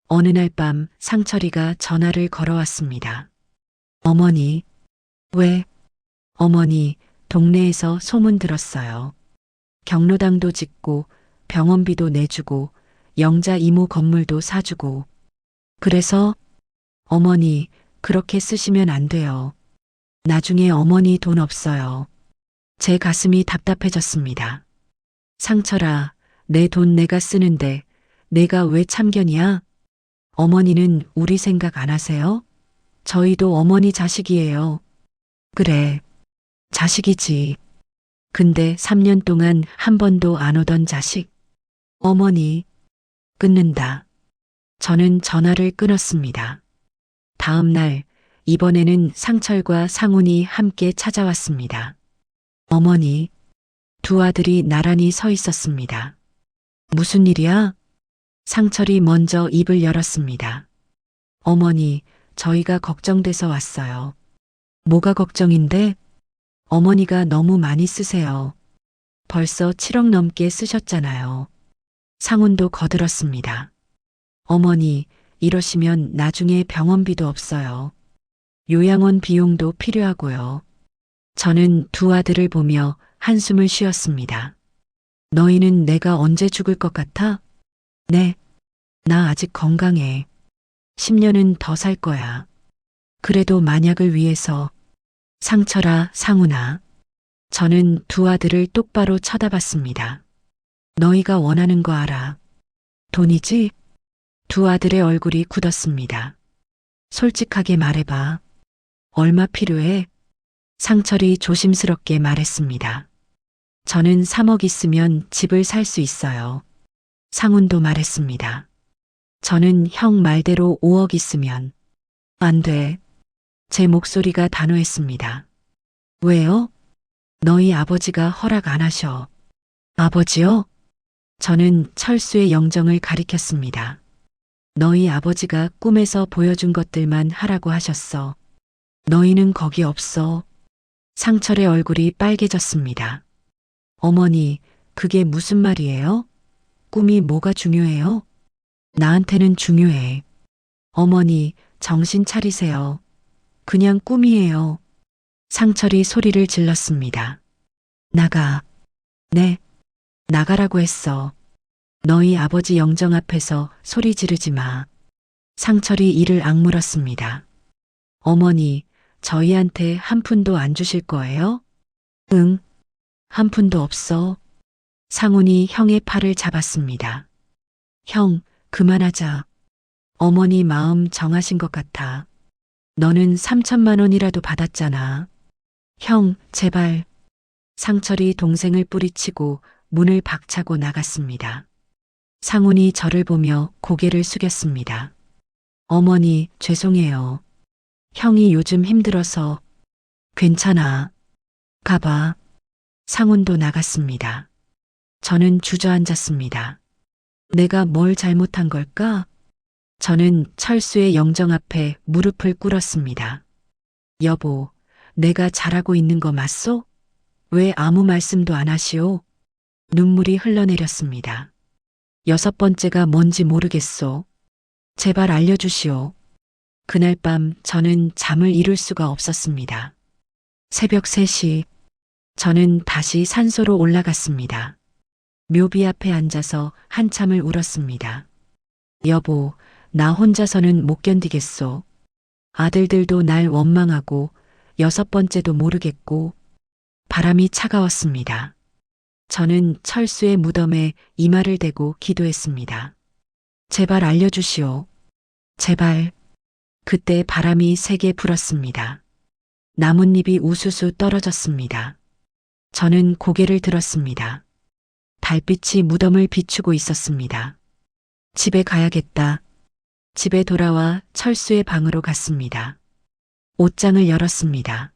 S1: 어느 날 밤 상철이가 전화를 걸어왔습니다. 어머니. 왜? 어머니, 동네에서 소문 들었어요. 경로당도 짓고 병원비도 내주고 영자 이모 건물도 사주고. 그래서 어머니, 그렇게 쓰시면 안 돼요. 나중에 어머니 돈 없어요. 제 가슴이 답답해졌습니다. 상철아, 내 돈 내가 쓰는데 내가 왜 참견이야? 어머니는 우리 생각 안 하세요? 저희도 어머니 자식이에요. 그래, 자식이지. 근데 3년 동안 한 번도 안 오던 자식. 어머니, 끊는다. 저는 전화를 끊었습니다. 다음 날, 이번에는 상철과 상훈이 함께 찾아왔습니다. 어머니, 두 아들이 나란히 서 있었습니다. 무슨 일이야? 상철이 먼저 입을 열었습니다. 어머니, 저희가 걱정돼서 왔어요. 뭐가 걱정인데? 어머니가 너무 많이 쓰세요. 벌써 7억 넘게 쓰셨잖아요. 상훈도 거들었습니다. 어머니, 이러시면 나중에 병원비도 없어요. 요양원 비용도 필요하고요. 저는 두 아들을 보며 한숨을 쉬었습니다. 너희는 내가 언제 죽을 것 같아? 네, 나 아직 건강해. 10년은 더 살 거야. 그래도 만약을 위해서. 상철아, 상훈아. 저는 두 아들을 똑바로 쳐다봤습니다. 너희가 원하는 거 알아. 돈이지? 두 아들의 얼굴이 굳었습니다. 솔직하게 말해봐. 얼마 필요해? 상철이 조심스럽게 말했습니다. 저는 3억 있으면 집을 살 수 있어요. 상훈도 말했습니다. 저는 형 말대로 5억 있으면. 안 돼. 제 목소리가 단호했습니다. 왜요? 너희 아버지가 허락 안 하셔. 아버지요? 저는 철수의 영정을 가리켰습니다. 너희 아버지가 꿈에서 보여준 것들만 하라고 하셨어. 너희는 거기 없어. 상철의 얼굴이 빨개졌습니다. 어머니, 그게 무슨 말이에요? 꿈이 뭐가 중요해요? 나한테는 중요해. 어머니, 정신 차리세요. 그냥 꿈이에요. 상철이 소리를 질렀습니다. 나가. 네, 나가라고 했어. 너희 아버지 영정 앞에서 소리 지르지 마. 상철이 이를 악물었습니다. 어머니, 저희한테 한 푼도 안 주실 거예요? 응, 한 푼도 없어. 상훈이 형의 팔을 잡았습니다. 형, 그만하자. 어머니 마음 정하신 것 같아. 너는 3천만 원이라도 받았잖아. 형, 제발. 상철이 동생을 뿌리치고 문을 박차고 나갔습니다. 상훈이 저를 보며 고개를 숙였습니다. 어머니, 죄송해요. 형이 요즘 힘들어서. 괜찮아. 가봐. 상훈도 나갔습니다. 저는 주저앉았습니다. 내가 뭘 잘못한 걸까? 저는 철수의 영정 앞에 무릎을 꿇었습니다. 여보, 내가 잘하고 있는 거 맞소? 왜 아무 말씀도 안 하시오? 눈물이 흘러내렸습니다. 6번째가 뭔지 모르겠소. 제발 알려주시오. 그날 밤 저는 잠을 이룰 수가 없었습니다. 새벽 3시, 저는 다시 산소로 올라갔습니다. 묘비 앞에 앉아서 한참을 울었습니다. 여보, 나 혼자서는 못 견디겠소. 아들들도 날 원망하고 6번째도 모르겠고. 바람이 차가웠습니다. 저는 철수의 무덤에 이마를 대고 기도했습니다. 제발 알려주시오. 제발. 그때 바람이 세게 불었습니다. 나뭇잎이 우수수 떨어졌습니다. 저는 고개를 들었습니다. 달빛이 무덤을 비추고 있었습니다. 집에 가야겠다. 집에 돌아와 철수의 방으로 갔습니다. 옷장을 열었습니다.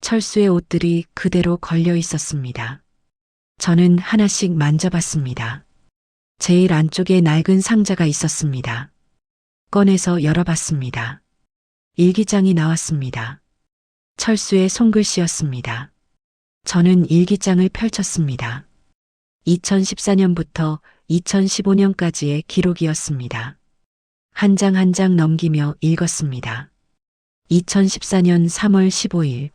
S1: 철수의 옷들이 그대로 걸려 있었습니다. 저는 하나씩 만져봤습니다. 제일 안쪽에 낡은 상자가 있었습니다. 꺼내서 열어봤습니다. 일기장이 나왔습니다. 철수의 손글씨였습니다. 저는 일기장을 펼쳤습니다. 2014년부터 2015년까지의 기록이었습니다. 한 장 한 장 넘기며 읽었습니다. 2014년 3월 15일.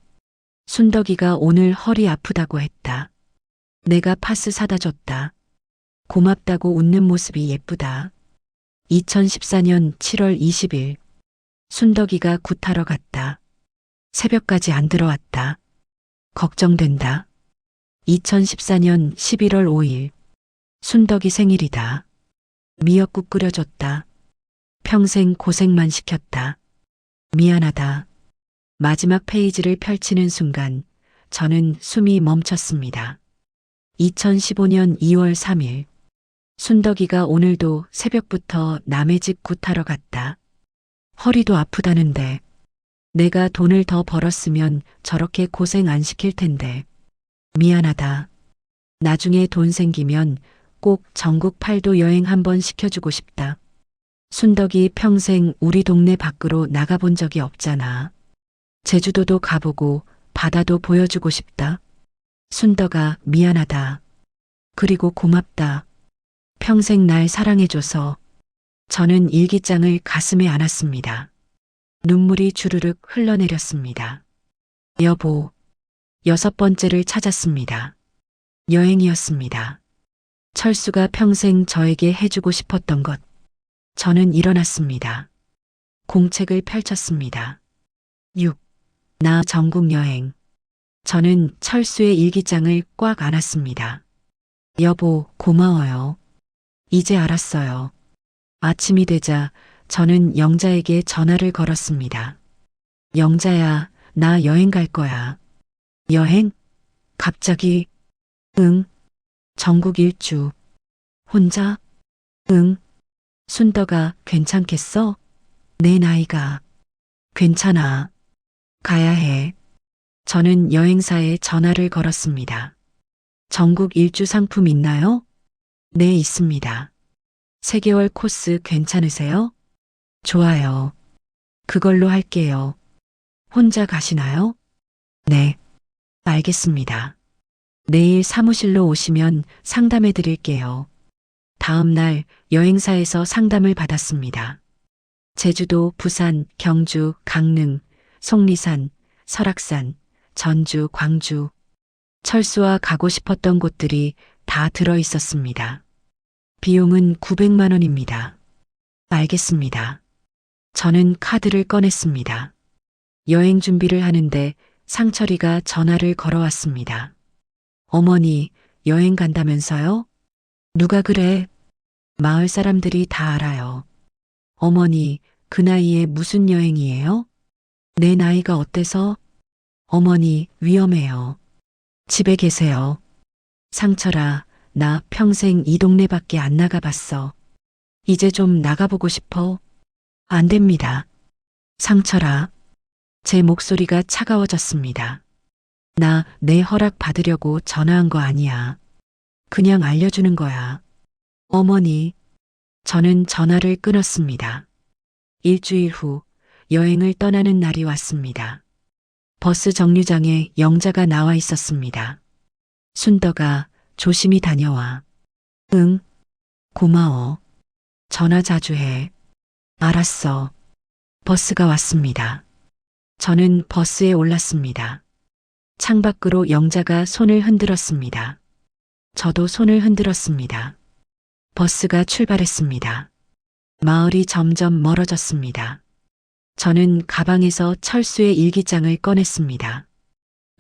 S1: 순덕이가 오늘 허리 아프다고 했다. 내가 파스 사다 줬다. 고맙다고 웃는 모습이 예쁘다. 2014년 7월 20일. 순덕이가 굿하러 갔다. 새벽까지 안 들어왔다. 걱정된다. 2014년 11월 5일. 순덕이 생일이다. 미역국 끓여줬다. 평생 고생만 시켰다. 미안하다. 마지막 페이지를 펼치는 순간 저는 숨이 멈췄습니다. 2015년 2월 3일. 순덕이가 오늘도 새벽부터 남의 집 굿하러 갔다. 허리도 아프다는데 내가 돈을 더 벌었으면 저렇게 고생 안 시킬 텐데. 미안하다. 나중에 돈 생기면 꼭 전국 팔도 여행 한번 시켜주고 싶다. 순덕이 평생 우리 동네 밖으로 나가본 적이 없잖아. 제주도도 가보고 바다도 보여주고 싶다. 순덕아, 미안하다. 그리고 고맙다. 평생 날 사랑해줘서. 저는 일기장을 가슴에 안았습니다. 눈물이 주르륵 흘러내렸습니다. 여보, 6번째를 찾았습니다. 여행이었습니다. 철수가 평생 저에게 해주고 싶었던 것. 저는 일어났습니다. 공책을 펼쳤습니다. 6. 나 전국 여행. 저는 철수의 일기장을 꽉 안았습니다. 여보, 고마워요. 이제 알았어요. 아침이 되자 저는 영자에게 전화를 걸었습니다. 영자야, 나 여행 갈 거야. 여행? 갑자기? 응. 전국 일주. 혼자? 응. 순덕아, 괜찮겠어? 내 나이가. 괜찮아. 가야 해. 저는 여행사에 전화를 걸었습니다. 전국 일주 상품 있나요? 네, 있습니다. 3개월 코스 괜찮으세요? 좋아요. 그걸로 할게요. 혼자 가시나요? 네. 알겠습니다. 내일 사무실로 오시면 상담해 드릴게요. 다음 날 여행사에서 상담을 받았습니다. 제주도, 부산, 경주, 강릉, 속리산, 설악산, 전주, 광주. 철수와 가고 싶었던 곳들이 다 들어 있었습니다. 비용은 900만 원입니다. 알겠습니다. 저는 카드를 꺼냈습니다. 여행 준비를 하는데 상철이가 전화를 걸어왔습니다. 어머니, 여행 간다면서요? 누가 그래? 마을 사람들이 다 알아요. 어머니, 그 나이에 무슨 여행이에요? 내 나이가 어때서? 어머니, 위험해요. 집에 계세요. 상철아, 나 평생 이 동네밖에 안 나가봤어. 이제 좀 나가보고 싶어. 안 됩니다. 상철아. 제 목소리가 차가워졌습니다. 나 내 허락 받으려고 전화한 거 아니야. 그냥 알려주는 거야. 어머니. 저는 전화를 끊었습니다. 일주일 후 여행을 떠나는 날이 왔습니다. 버스 정류장에 영자가 나와 있었습니다. 순덕아, 조심히 다녀와. 응. 고마워. 전화 자주 해. 알았어. 버스가 왔습니다. 저는 버스에 올랐습니다. 창밖으로 영자가 손을 흔들었습니다. 저도 손을 흔들었습니다. 버스가 출발했습니다. 마을이 점점 멀어졌습니다. 저는 가방에서 철수의 일기장을 꺼냈습니다.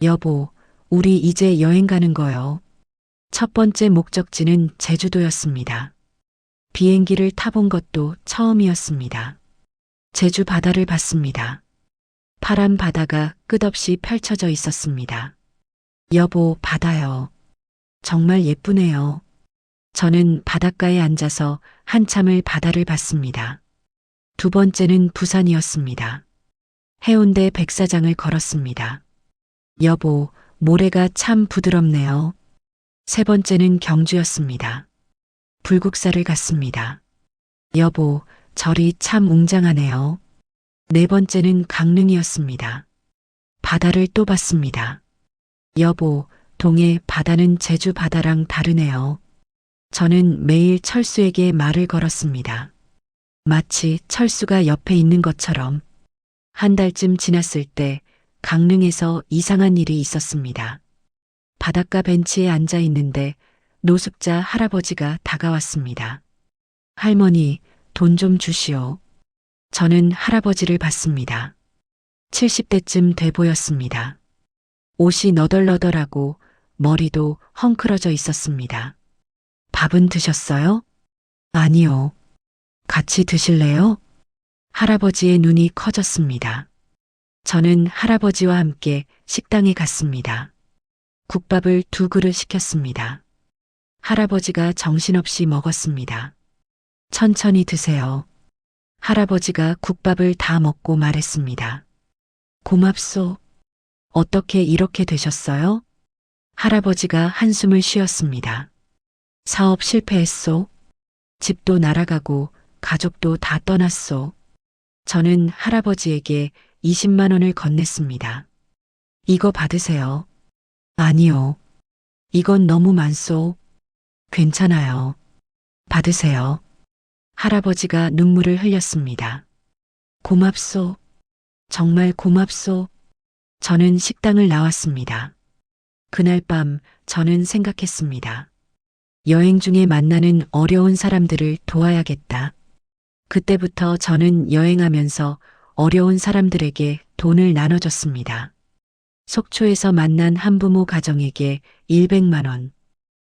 S1: 여보, 우리 이제 여행 가는 거요. 첫 번째 목적지는 제주도였습니다. 비행기를 타본 것도 처음이었습니다. 제주 바다를 봤습니다. 파란 바다가 끝없이 펼쳐져 있었습니다. 여보, 바다요. 정말 예쁘네요. 저는 바닷가에 앉아서 한참을 바다를 봤습니다. 두 번째는 부산이었습니다. 해운대 백사장을 걸었습니다. 여보, 모래가 참 부드럽네요. 세 번째는 경주였습니다. 불국사를 갔습니다. 여보, 절이 참 웅장하네요. 네 번째는 강릉이었습니다. 바다를 또 봤습니다. 여보, 동해 바다는 제주 바다랑 다르네요. 저는 매일 철수에게 말을 걸었습니다. 마치 철수가 옆에 있는 것처럼. 한 달쯤 지났을 때 강릉에서 이상한 일이 있었습니다. 바닷가 벤치에 앉아 있는데 노숙자 할아버지가 다가왔습니다. 할머니, 돈 좀 주시오. 저는 할아버지를 봤습니다. 70대쯤 돼 보였습니다. 옷이 너덜너덜하고 머리도 헝클어져 있었습니다. 밥은 드셨어요? 아니요. 같이 드실래요? 할아버지의 눈이 커졌습니다. 저는 할아버지와 함께 식당에 갔습니다. 국밥을 2그릇 시켰습니다. 할아버지가 정신없이 먹었습니다. 천천히 드세요. 할아버지가 국밥을 다 먹고 말했습니다. 고맙소. 어떻게 이렇게 되셨어요? 할아버지가 한숨을 쉬었습니다. 사업 실패했소. 집도 날아가고 가족도 다 떠났소. 저는 할아버지에게 20만 원을 건넸습니다. 이거 받으세요. 아니요. 이건 너무 많소. 괜찮아요. 받으세요. 할아버지가 눈물을 흘렸습니다. 고맙소. 정말 고맙소. 저는 식당을 나왔습니다. 그날 밤 저는 생각했습니다. 여행 중에 만나는 어려운 사람들을 도와야겠다. 그때부터 저는 여행하면서 어려운 사람들에게 돈을 나눠줬습니다. 속초에서 만난 한부모 가정에게 100만 원,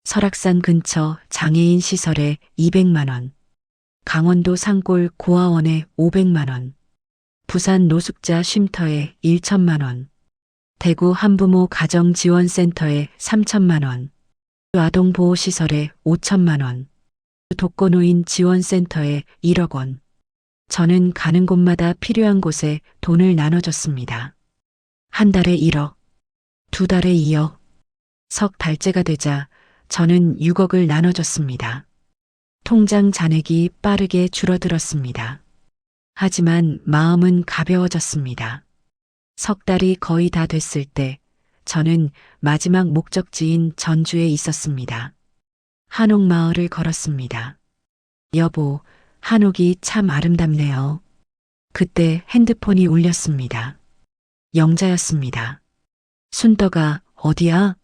S1: 설악산 근처 장애인 시설에 200만 원, 강원도 산골 고아원에 500만 원, 부산 노숙자 쉼터에 1천만 원, 대구 한부모 가정지원센터에 3천만 원, 아동보호시설에 5천만 원, 독거노인 지원센터에 1억 원. 저는 가는 곳마다 필요한 곳에 돈을 나눠줬습니다. 한 달에 1억, 두 달에 2억, 석 달째가 되자 저는 6억을 나눠줬습니다. 통장 잔액이 빠르게 줄어들었습니다. 하지만 마음은 가벼워졌습니다. 석 달이 거의 다 됐을 때 저는 마지막 목적지인 전주에 있었습니다. 한옥마을을 걸었습니다. 여보, 한옥이 참 아름답네요. 그때 핸드폰이 울렸습니다. 영자였습니다. 순덕아, 어디야?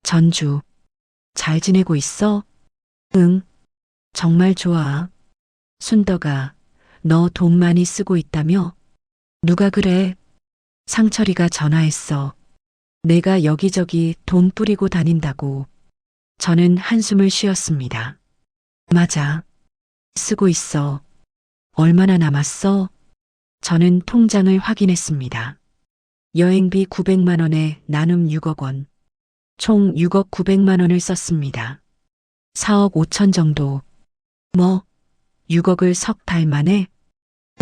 S1: 전주. 잘 지내고 있어? 응. 정말 좋아. 순덕아, 너 돈 많이 쓰고 있다며? 누가 그래? 상철이가 전화했어. 내가 여기저기 돈 뿌리고 다닌다고. 저는 한숨을 쉬었습니다. 맞아. 쓰고 있어. 얼마나 남았어? 저는 통장을 확인했습니다. 여행비 900만 원에 나눔 6억 원. 총 6억 900만 원을 썼습니다. 4억 5천 정도. 뭐? 6억을 석 달 만에?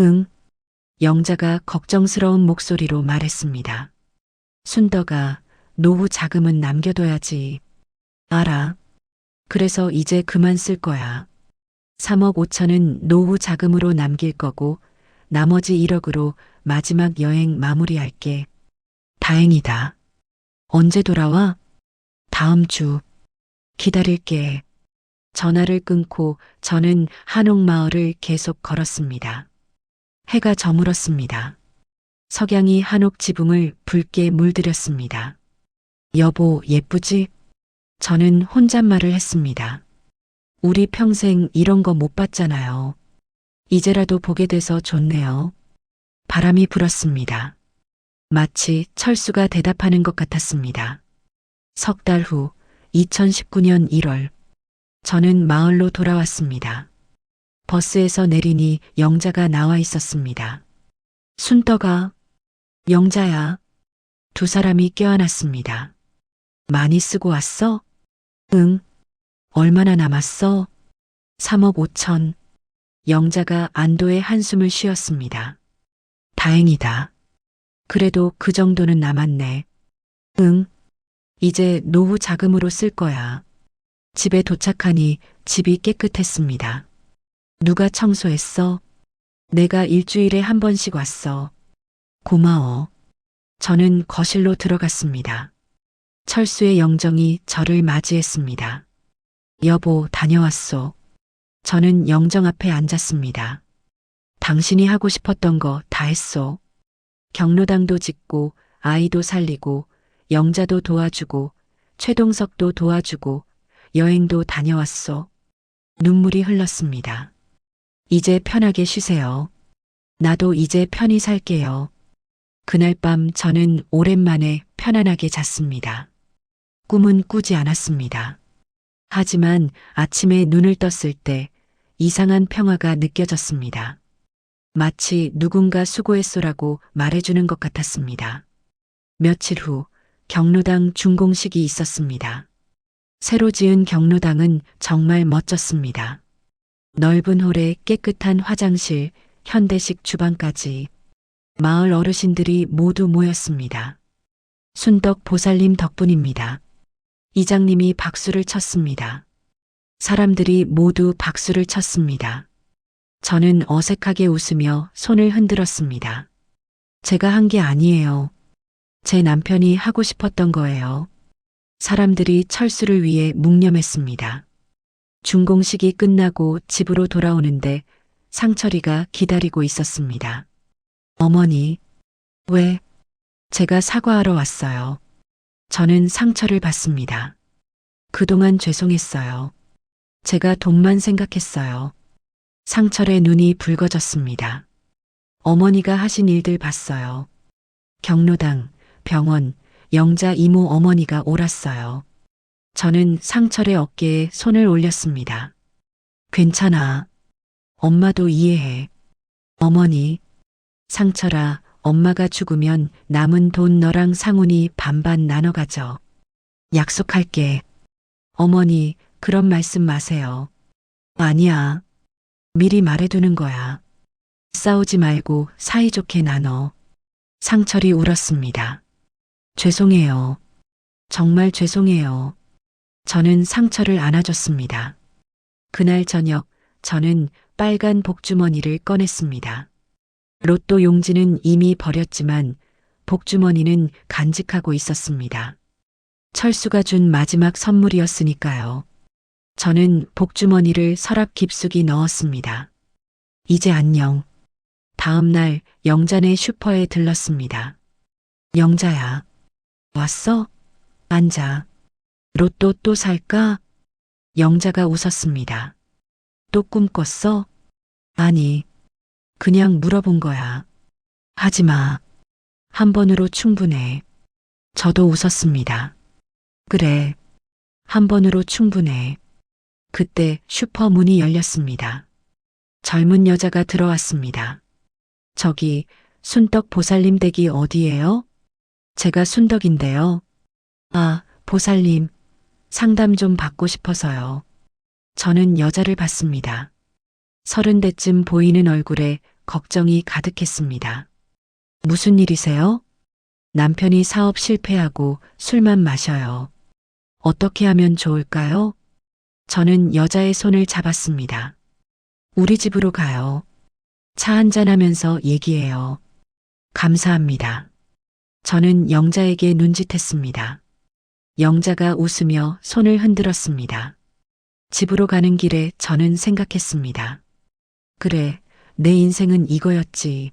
S1: 응. 영자가 걱정스러운 목소리로 말했습니다. 순덕아, 노후 자금은 남겨둬야지. 알아. 그래서 이제 그만 쓸 거야. 3억 5천은 노후 자금으로 남길 거고 나머지 1억으로 마지막 여행 마무리할게. 다행이다. 언제 돌아와? 다음 주. 기다릴게. 전화를 끊고 저는 한옥마을을 계속 걸었습니다. 해가 저물었습니다. 석양이 한옥 지붕을 붉게 물들였습니다. 여보, 예쁘지? 저는 혼잣말을 했습니다. 우리 평생 이런 거 못 봤잖아요. 이제라도 보게 돼서 좋네요. 바람이 불었습니다. 마치 철수가 대답하는 것 같았습니다. 석 달 후 2019년 1월 저는 마을로 돌아왔습니다. 버스에서 내리니 영자가 나와 있었습니다. 순덕아, 영자야. 두 사람이 껴안았습니다. 많이 쓰고 왔어? 응. 얼마나 남았어? 3억 5천. 영자가 안도의 한숨을 쉬었습니다. 다행이다. 그래도 그 정도는 남았네. 응. 이제 노후 자금으로 쓸 거야. 집에 도착하니 집이 깨끗했습니다. 누가 청소했어? 내가 일주일에 한 번씩 왔어. 고마워. 저는 거실로 들어갔습니다. 철수의 영정이 저를 맞이했습니다. 여보, 다녀왔소. 저는 영정 앞에 앉았습니다. 당신이 하고 싶었던 거 다 했소. 경로당도 짓고 아이도 살리고 영자도 도와주고 최동석도 도와주고 여행도 다녀왔소. 눈물이 흘렀습니다. 이제 편하게 쉬세요. 나도 이제 편히 살게요. 그날 밤 저는 오랜만에 편안하게 잤습니다. 꿈은 꾸지 않았습니다. 하지만 아침에 눈을 떴을 때 이상한 평화가 느껴졌습니다. 마치 누군가 수고했소라고 말해주는 것 같았습니다. 며칠 후 경로당 준공식이 있었습니다. 새로 지은 경로당은 정말 멋졌습니다. 넓은 홀에 깨끗한 화장실, 현대식 주방까지 마을 어르신들이 모두 모였습니다. 순덕 보살님 덕분입니다. 이장님이 박수를 쳤습니다. 사람들이 모두 박수를 쳤습니다. 저는 어색하게 웃으며 손을 흔들었습니다. 제가 한 게 아니에요. 제 남편이 하고 싶었던 거예요. 사람들이 철수를 위해 묵념했습니다. 준공식이 끝나고 집으로 돌아오는데 상철이가 기다리고 있었습니다. 어머니, 왜? 제가 사과하러 왔어요. 저는 상처를 받습니다. 그동안 죄송했어요. 제가 돈만 생각했어요. 상철의 눈이 붉어졌습니다. 어머니가 하신 일들 봤어요. 경로당, 병원, 영자 이모 어머니가 옳았어요. 저는 상철의 어깨에 손을 올렸습니다. 괜찮아. 엄마도 이해해. 어머니, 상철아, 엄마가 죽으면 남은 돈 너랑 상훈이 반반 나눠 가져. 약속할게. 어머니, 그런 말씀 마세요. 아니야. 미리 말해두는 거야. 싸우지 말고 사이좋게 나눠. 상철이 울었습니다. 죄송해요. 정말 죄송해요. 저는 상처를 안아줬습니다. 그날 저녁 저는 빨간 복주머니를 꺼냈습니다. 로또 용지는 이미 버렸지만 복주머니는 간직하고 있었습니다. 철수가 준 마지막 선물이었으니까요. 저는 복주머니를 서랍 깊숙이 넣었습니다. 이제 안녕. 다음 날 영자네 슈퍼에 들렀습니다. 영자야. 왔어? 앉아. 로또 또 살까? 영자가 웃었습니다. 또 꿈 꿨어? 아니, 그냥 물어본 거야. 하지 마. 한 번으로 충분해. 저도 웃었습니다. 그래. 한 번으로 충분해. 그때 슈퍼 문이 열렸습니다. 젊은 여자가 들어왔습니다. 저기 순덕 보살님 댁이 어디예요? 제가 순덕인데요. 아, 보살님. 상담 좀 받고 싶어서요. 저는 여자를 봤습니다. 30대쯤 보이는 얼굴에 걱정이 가득했습니다. 무슨 일이세요? 남편이 사업 실패하고 술만 마셔요. 어떻게 하면 좋을까요? 저는 여자의 손을 잡았습니다. 우리 집으로 가요. 차 한잔하면서 얘기해요. 감사합니다. 저는 영자에게 눈짓했습니다. 영자가 웃으며 손을 흔들었습니다. 집으로 가는 길에 저는 생각했습니다. 그래, 내 인생은 이거였지.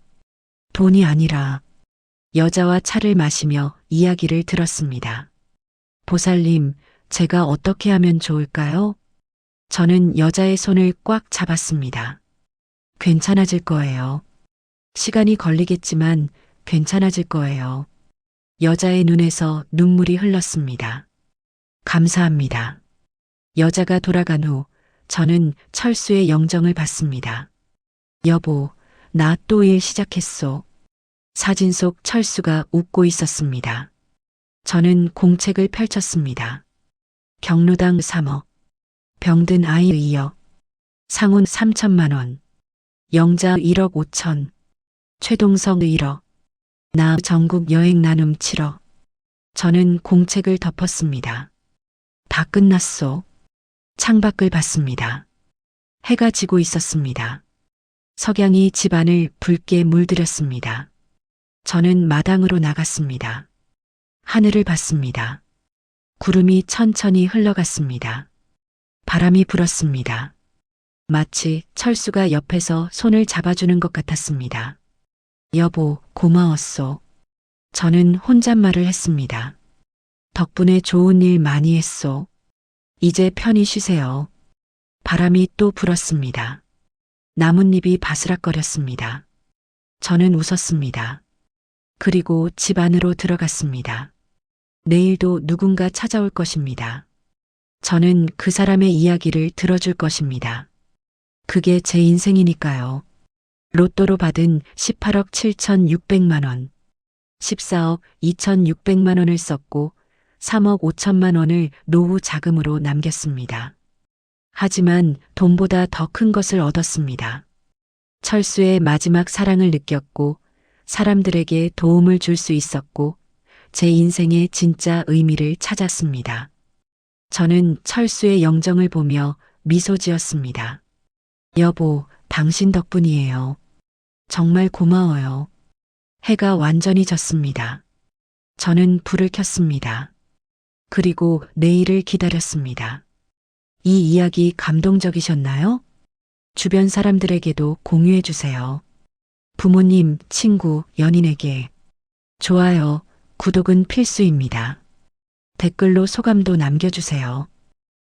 S1: 돈이 아니라. 여자와 차를 마시며 이야기를 들었습니다. 보살님, 제가 어떻게 하면 좋을까요? 저는 여자의 손을 꽉 잡았습니다. 괜찮아질 거예요. 시간이 걸리겠지만 괜찮아질 거예요. 여자의 눈에서 눈물이 흘렀습니다. 감사합니다. 여자가 돌아간 후 저는 철수의 영정을 받습니다. 여보, 나 또 일 시작했소. 사진 속 철수가 웃고 있었습니다. 저는 공책을 펼쳤습니다. 경로당 3억, 병든 아이 2억, 상훈 3천만 원, 영자 1억 5천, 최동석 1억, 나 전국 여행 나눔 7억. 저는 공책을 덮었습니다. 다 끝났소. 창밖을 봤습니다. 해가 지고 있었습니다. 석양이 집안을 붉게 물들였습니다. 저는 마당으로 나갔습니다. 하늘을 봤습니다. 구름이 천천히 흘러갔습니다. 바람이 불었습니다. 마치 철수가 옆에서 손을 잡아주는 것 같았습니다. 여보, 고마웠소. 저는 혼잣말을 했습니다. 덕분에 좋은 일 많이 했소. 이제 편히 쉬세요. 바람이 또 불었습니다. 나뭇잎이 바스락거렸습니다. 저는 웃었습니다. 그리고 집 안으로 들어갔습니다. 내일도 누군가 찾아올 것입니다. 저는 그 사람의 이야기를 들어줄 것입니다. 그게 제 인생이니까요. 로또로 받은 18억 7,600만 원, 14억 2,600만 원을 썼고 3억 5천만 원을 노후 자금으로 남겼습니다. 하지만 돈보다 더 큰 것을 얻었습니다. 철수의 마지막 사랑을 느꼈고 사람들에게 도움을 줄 수 있었고 제 인생의 진짜 의미를 찾았습니다. 저는 철수의 영정을 보며 미소 지었습니다. 여보, 당신 덕분이에요. 정말 고마워요. 해가 완전히 졌습니다. 저는 불을 켰습니다. 그리고 내일을 기다렸습니다. 이 이야기 감동적이셨나요? 주변 사람들에게도 공유해 주세요. 부모님, 친구, 연인에게 좋아요, 구독은 필수입니다. 댓글로 소감도 남겨주세요.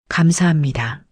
S1: 감사합니다.